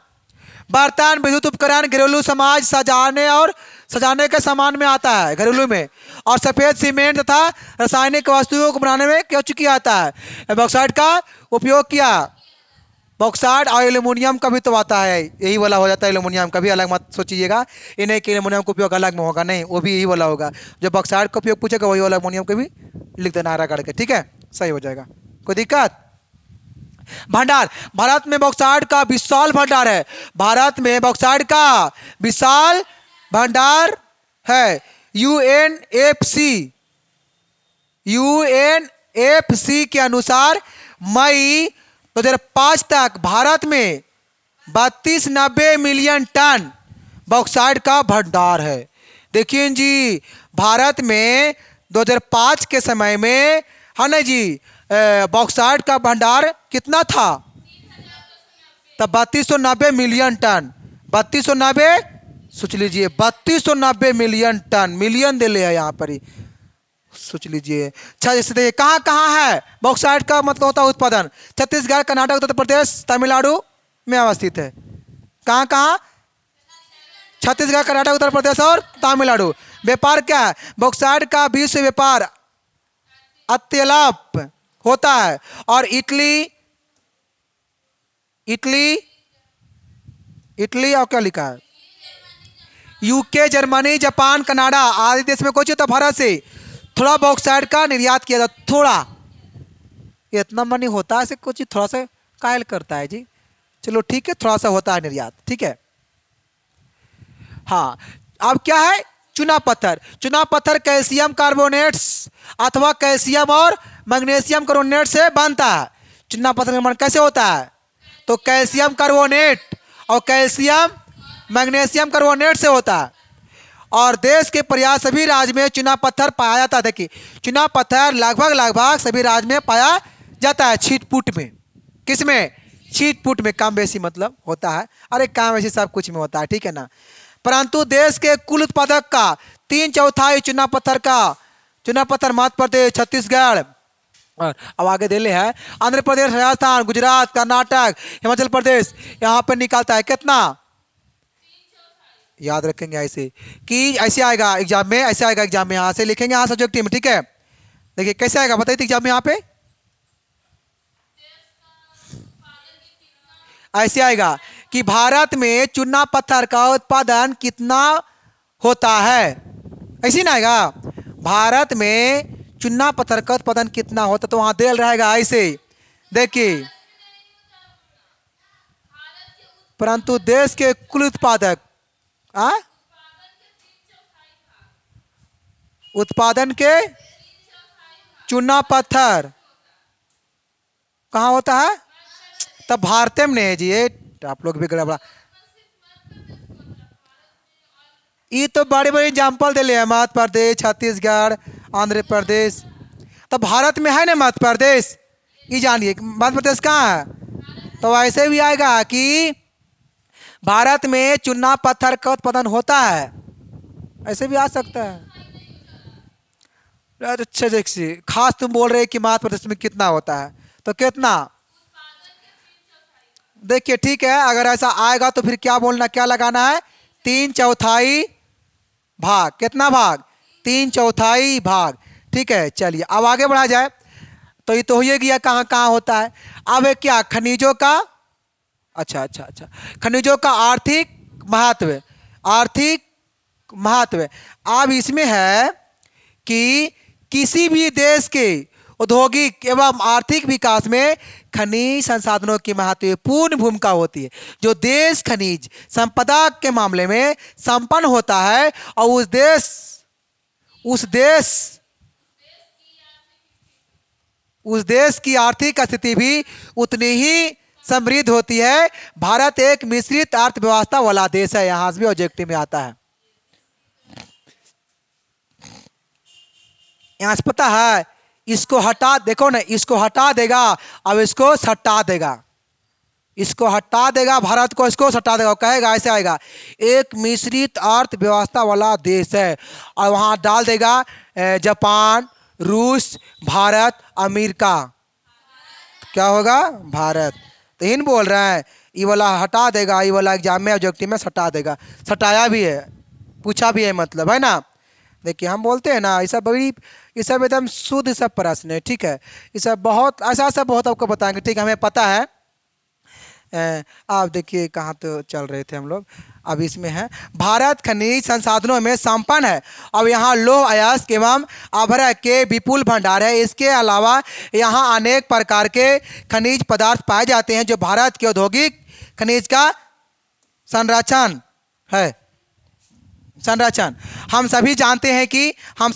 बर्तन, विद्युत उपकरण, घरेलू समाज सजाने और सजाने के सामान में आता है, घरेलू में। और सफेद सीमेंट तथा रासायनिक वस्तुओं को बनाने में क्यों चुकी आता है? बॉक्साइड का उपयोग किया। बॉक्साइड और एल्युमिनियम का भी तो आता है, यही वाला हो जाता है। एल्युमिनियम का भी अलग मत सोचिएगा, ये नहीं कि एल्युमिनियम का उपयोग अलग में होगा, नहीं, वो भी यही वाला होगा। जो बॉक्साइड का उपयोग पूछेगा वही वाला एल्युमिनियम का भी लिख देना रगड़ के, ठीक है, सही हो जाएगा। कोई दिक्कत? भंडार, भारत में बॉक्साइट का विशाल भंडार है। भारत में बॉक्साइट का विशाल भंडार है। यूएनएफसी के अनुसार मई 2005 तक भारत में 3290 मिलियन टन बॉक्साइट का भंडार है। देखिए जी, भारत में 2005 के समय में है ना जी, बॉक्साइट का भंडार कितना था? तब 3290 मिलियन टन। 3290, सोच लीजिए 3290 मिलियन टन, मिलियन दे ले यहाँ पर ही, सोच लीजिए। अच्छा, जैसे देखिए कहाँ कहाँ है बॉक्साइट का मतलब होता है उत्पादन? छत्तीसगढ़, कर्नाटक, उत्तर प्रदेश, तमिलनाडु में अवस्थित है। कहाँ कहाँ? छत्तीसगढ़, कर्नाटक, उत्तर प्रदेश और तमिलनाडु। व्यापार क्या है? बॉक्साइट का विश्व व्यापार अत्यल्प होता है। और इटली और क्या लिखा है? यूके, जर्मनी, जापान, कनाडा आदि देश में कुछ होता भारत से थोड़ा बॉक्साइट का निर्यात किया जाता। थोड़ा, इतना मनी होता है, कुछ थोड़ा सा कायल करता है जी। चलो ठीक है, थोड़ा सा होता है निर्यात, ठीक है। हाँ, अब क्या है? चुना पत्थर। चुना पत्थर कैल्शियम कार्बोनेट्स अथवा कैल्शियम और मैग्नीशियम कार्बोनेट से बनता है। चुना पत्थर का निर्माण कैसे होता है? तो कैल्शियम कार्बोनेट और कैल्शियम मैग्नीशियम कार्बोनेट से होता है। और देश के प्रयास सभी राज्य में चुना पत्थर पाया जाता है। देखिए, चुना पत्थर लगभग सभी राज्य में पाया जाता है। छिटपुट में, किसमें? छिटपुट में कम बेसी मतलब होता है। अरे कम बेसी सब कुछ में होता है, ठीक है ना। परंतु देश के कुल उत्पादक का 3/4 चुना पत्थर मध्य प्रदेश, छत्तीसगढ़ और अब आगे दे ले है आंध्र प्रदेश, राजस्थान, गुजरात, कर्नाटक, हिमाचल प्रदेश, यहाँ पर निकालता है। कितना याद रखेंगे ऐसे कि ऐसे आएगा एग्जाम में, ऐसे आएगा एग्जाम में, यहाँ से लिखेंगे, यहाँ सब्जेक्टिव में, ठीक है। देखिए कैसे आएगा बताइए एग्जाम में, यहाँ पे ऐसे आएगा कि भारत में चुना पत्थर का उत्पादन कितना होता है, ऐसे ना आएगा। भारत में चुना पत्थर का उत्पादन कितना होता, तो वहां दे रहेगा ऐसे। देखिए, परंतु देश के कुल उत्पादक उत्पादन के चुना पत्थर कहाँ होता है? तब भारत में नहीं है जी, ये आप लोग भी गड़बड़ा। ये तो बड़े बड़े एग्जाम्पल दे ले, मध्य प्रदेश, छत्तीसगढ़, आंध्र प्रदेश। तो भारत में है ना मध्य प्रदेश, ये जानिए मध्य प्रदेश कहाँ है। तो ऐसे भी आएगा कि भारत में चुना पत्थर का उत्पादन होता है, ऐसे भी आ सकता है। अच्छा देखिए, खास तुम बोल रहे कि मध्य प्रदेश में कितना होता है, तो कितना? देखिए ठीक है, अगर ऐसा आएगा तो फिर क्या बोलना, क्या लगाना है? 3/4 भाग। कितना भाग? 3/4 भाग, ठीक है। चलिए अब आगे बढ़ा जाए। तो ये तो हो गया कहाँ कहाँ होता है। अब है क्या? खनिजों का, अच्छा, खनिजों का आर्थिक महत्व। अब इसमें है कि किसी भी देश के औद्योगिक एवं आर्थिक विकास में खनिज संसाधनों की महत्वपूर्ण भूमिका होती है। जो देश खनिज संपदा के मामले में संपन्न होता है और उस देश की आर्थिक स्थिति भी उतनी ही समृद्ध होती है। भारत एक मिश्रित अर्थव्यवस्था वाला देश है, यहां से भी ऑब्जेक्टिव में आता है। यहां से पता है, इसको हटा, देखो ना, इसको हटा देगा, अब इसको सटा देगा, इसको हटा देगा भारत को, इसको सटा देगा, कहेगा ऐसे आएगा एक मिश्रित अर्थव्यवस्था वाला देश है। और वहां डाल देगा जापान, रूस, भारत, अमेरिका। क्या होगा? भारत। तो इन बोल रहा है ये वाला हटा देगा, ये वाला एग्जाम में ऑब्जेक्टिव में सटा देगा। सटाया भी है, पूछा भी है, मतलब है ना। देखिए हम बोलते हैं ना, ये सब एकदम शुद्ध सब प्रश्न है, ठीक है। ये सब बहुत ऐसा बहुत आपको बताएंगे, ठीक है, हमें पता है। आप देखिए कहाँ तो चल रहे थे हम लोग, अब इसमें है भारत खनिज संसाधनों में संपन्न है। अब यहाँ लौह अयस्क एवं आभरण के विपुल भंडार है। इसके अलावा यहाँ अनेक प्रकार के खनिज पदार्थ पाए जाते हैं जो भारत के औद्योगिक खनिज का संरक्षण है। संरक्षण हम सभी जानते हैं कि हम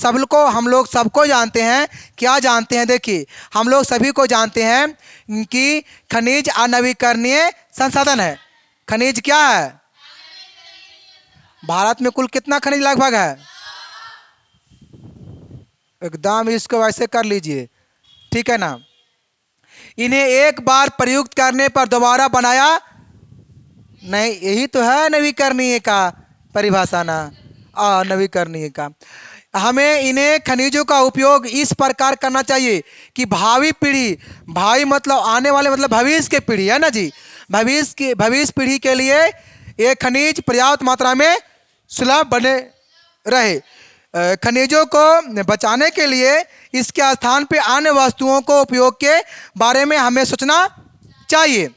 लोग सबको जानते हैं, क्या जानते हैं, देखिए हम लोग सभी को जानते हैं कि खनिज अनवीकरणीय संसाधन है। खनिज क्या है? भारत में कुल कितना खनिज लगभग है? एकदम इसको वैसे कर लीजिए, ठीक है ना। इन्हें एक बार प्रयुक्त करने पर दोबारा बनाया नहीं, यही तो है नवीकरणीय का परिभाषा ना, नवीकरणीय का। हमें इन्हें खनिजों का उपयोग इस प्रकार करना चाहिए कि भावी पीढ़ी, भावी मतलब आने वाले मतलब भविष्य की पीढ़ी है ना जी, भविष्य पीढ़ी के लिए ये खनिज पर्याप्त मात्रा में सुलभ बने रहे। खनिजों को बचाने के लिए इसके स्थान पे अन्य वस्तुओं को उपयोग के बारे में हमें सोचना चाहिए,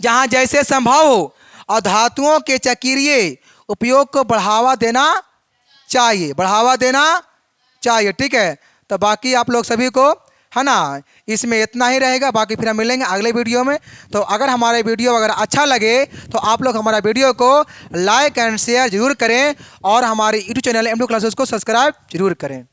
जहाँ जैसे संभव हो, और धातुओं के चक्रीय उपयोग को बढ़ावा देना चाहिए, ठीक है। तो बाकी आप लोग सभी को है ना, इसमें इतना ही रहेगा, बाकी फिर हम मिलेंगे अगले वीडियो में। तो अगर हमारे वीडियो अगर अच्छा लगे तो आप लोग हमारा वीडियो को लाइक एंड शेयर जरूर करें और हमारे यूट्यूब चैनल M2 क्लासेस को सब्सक्राइब जरूर करें।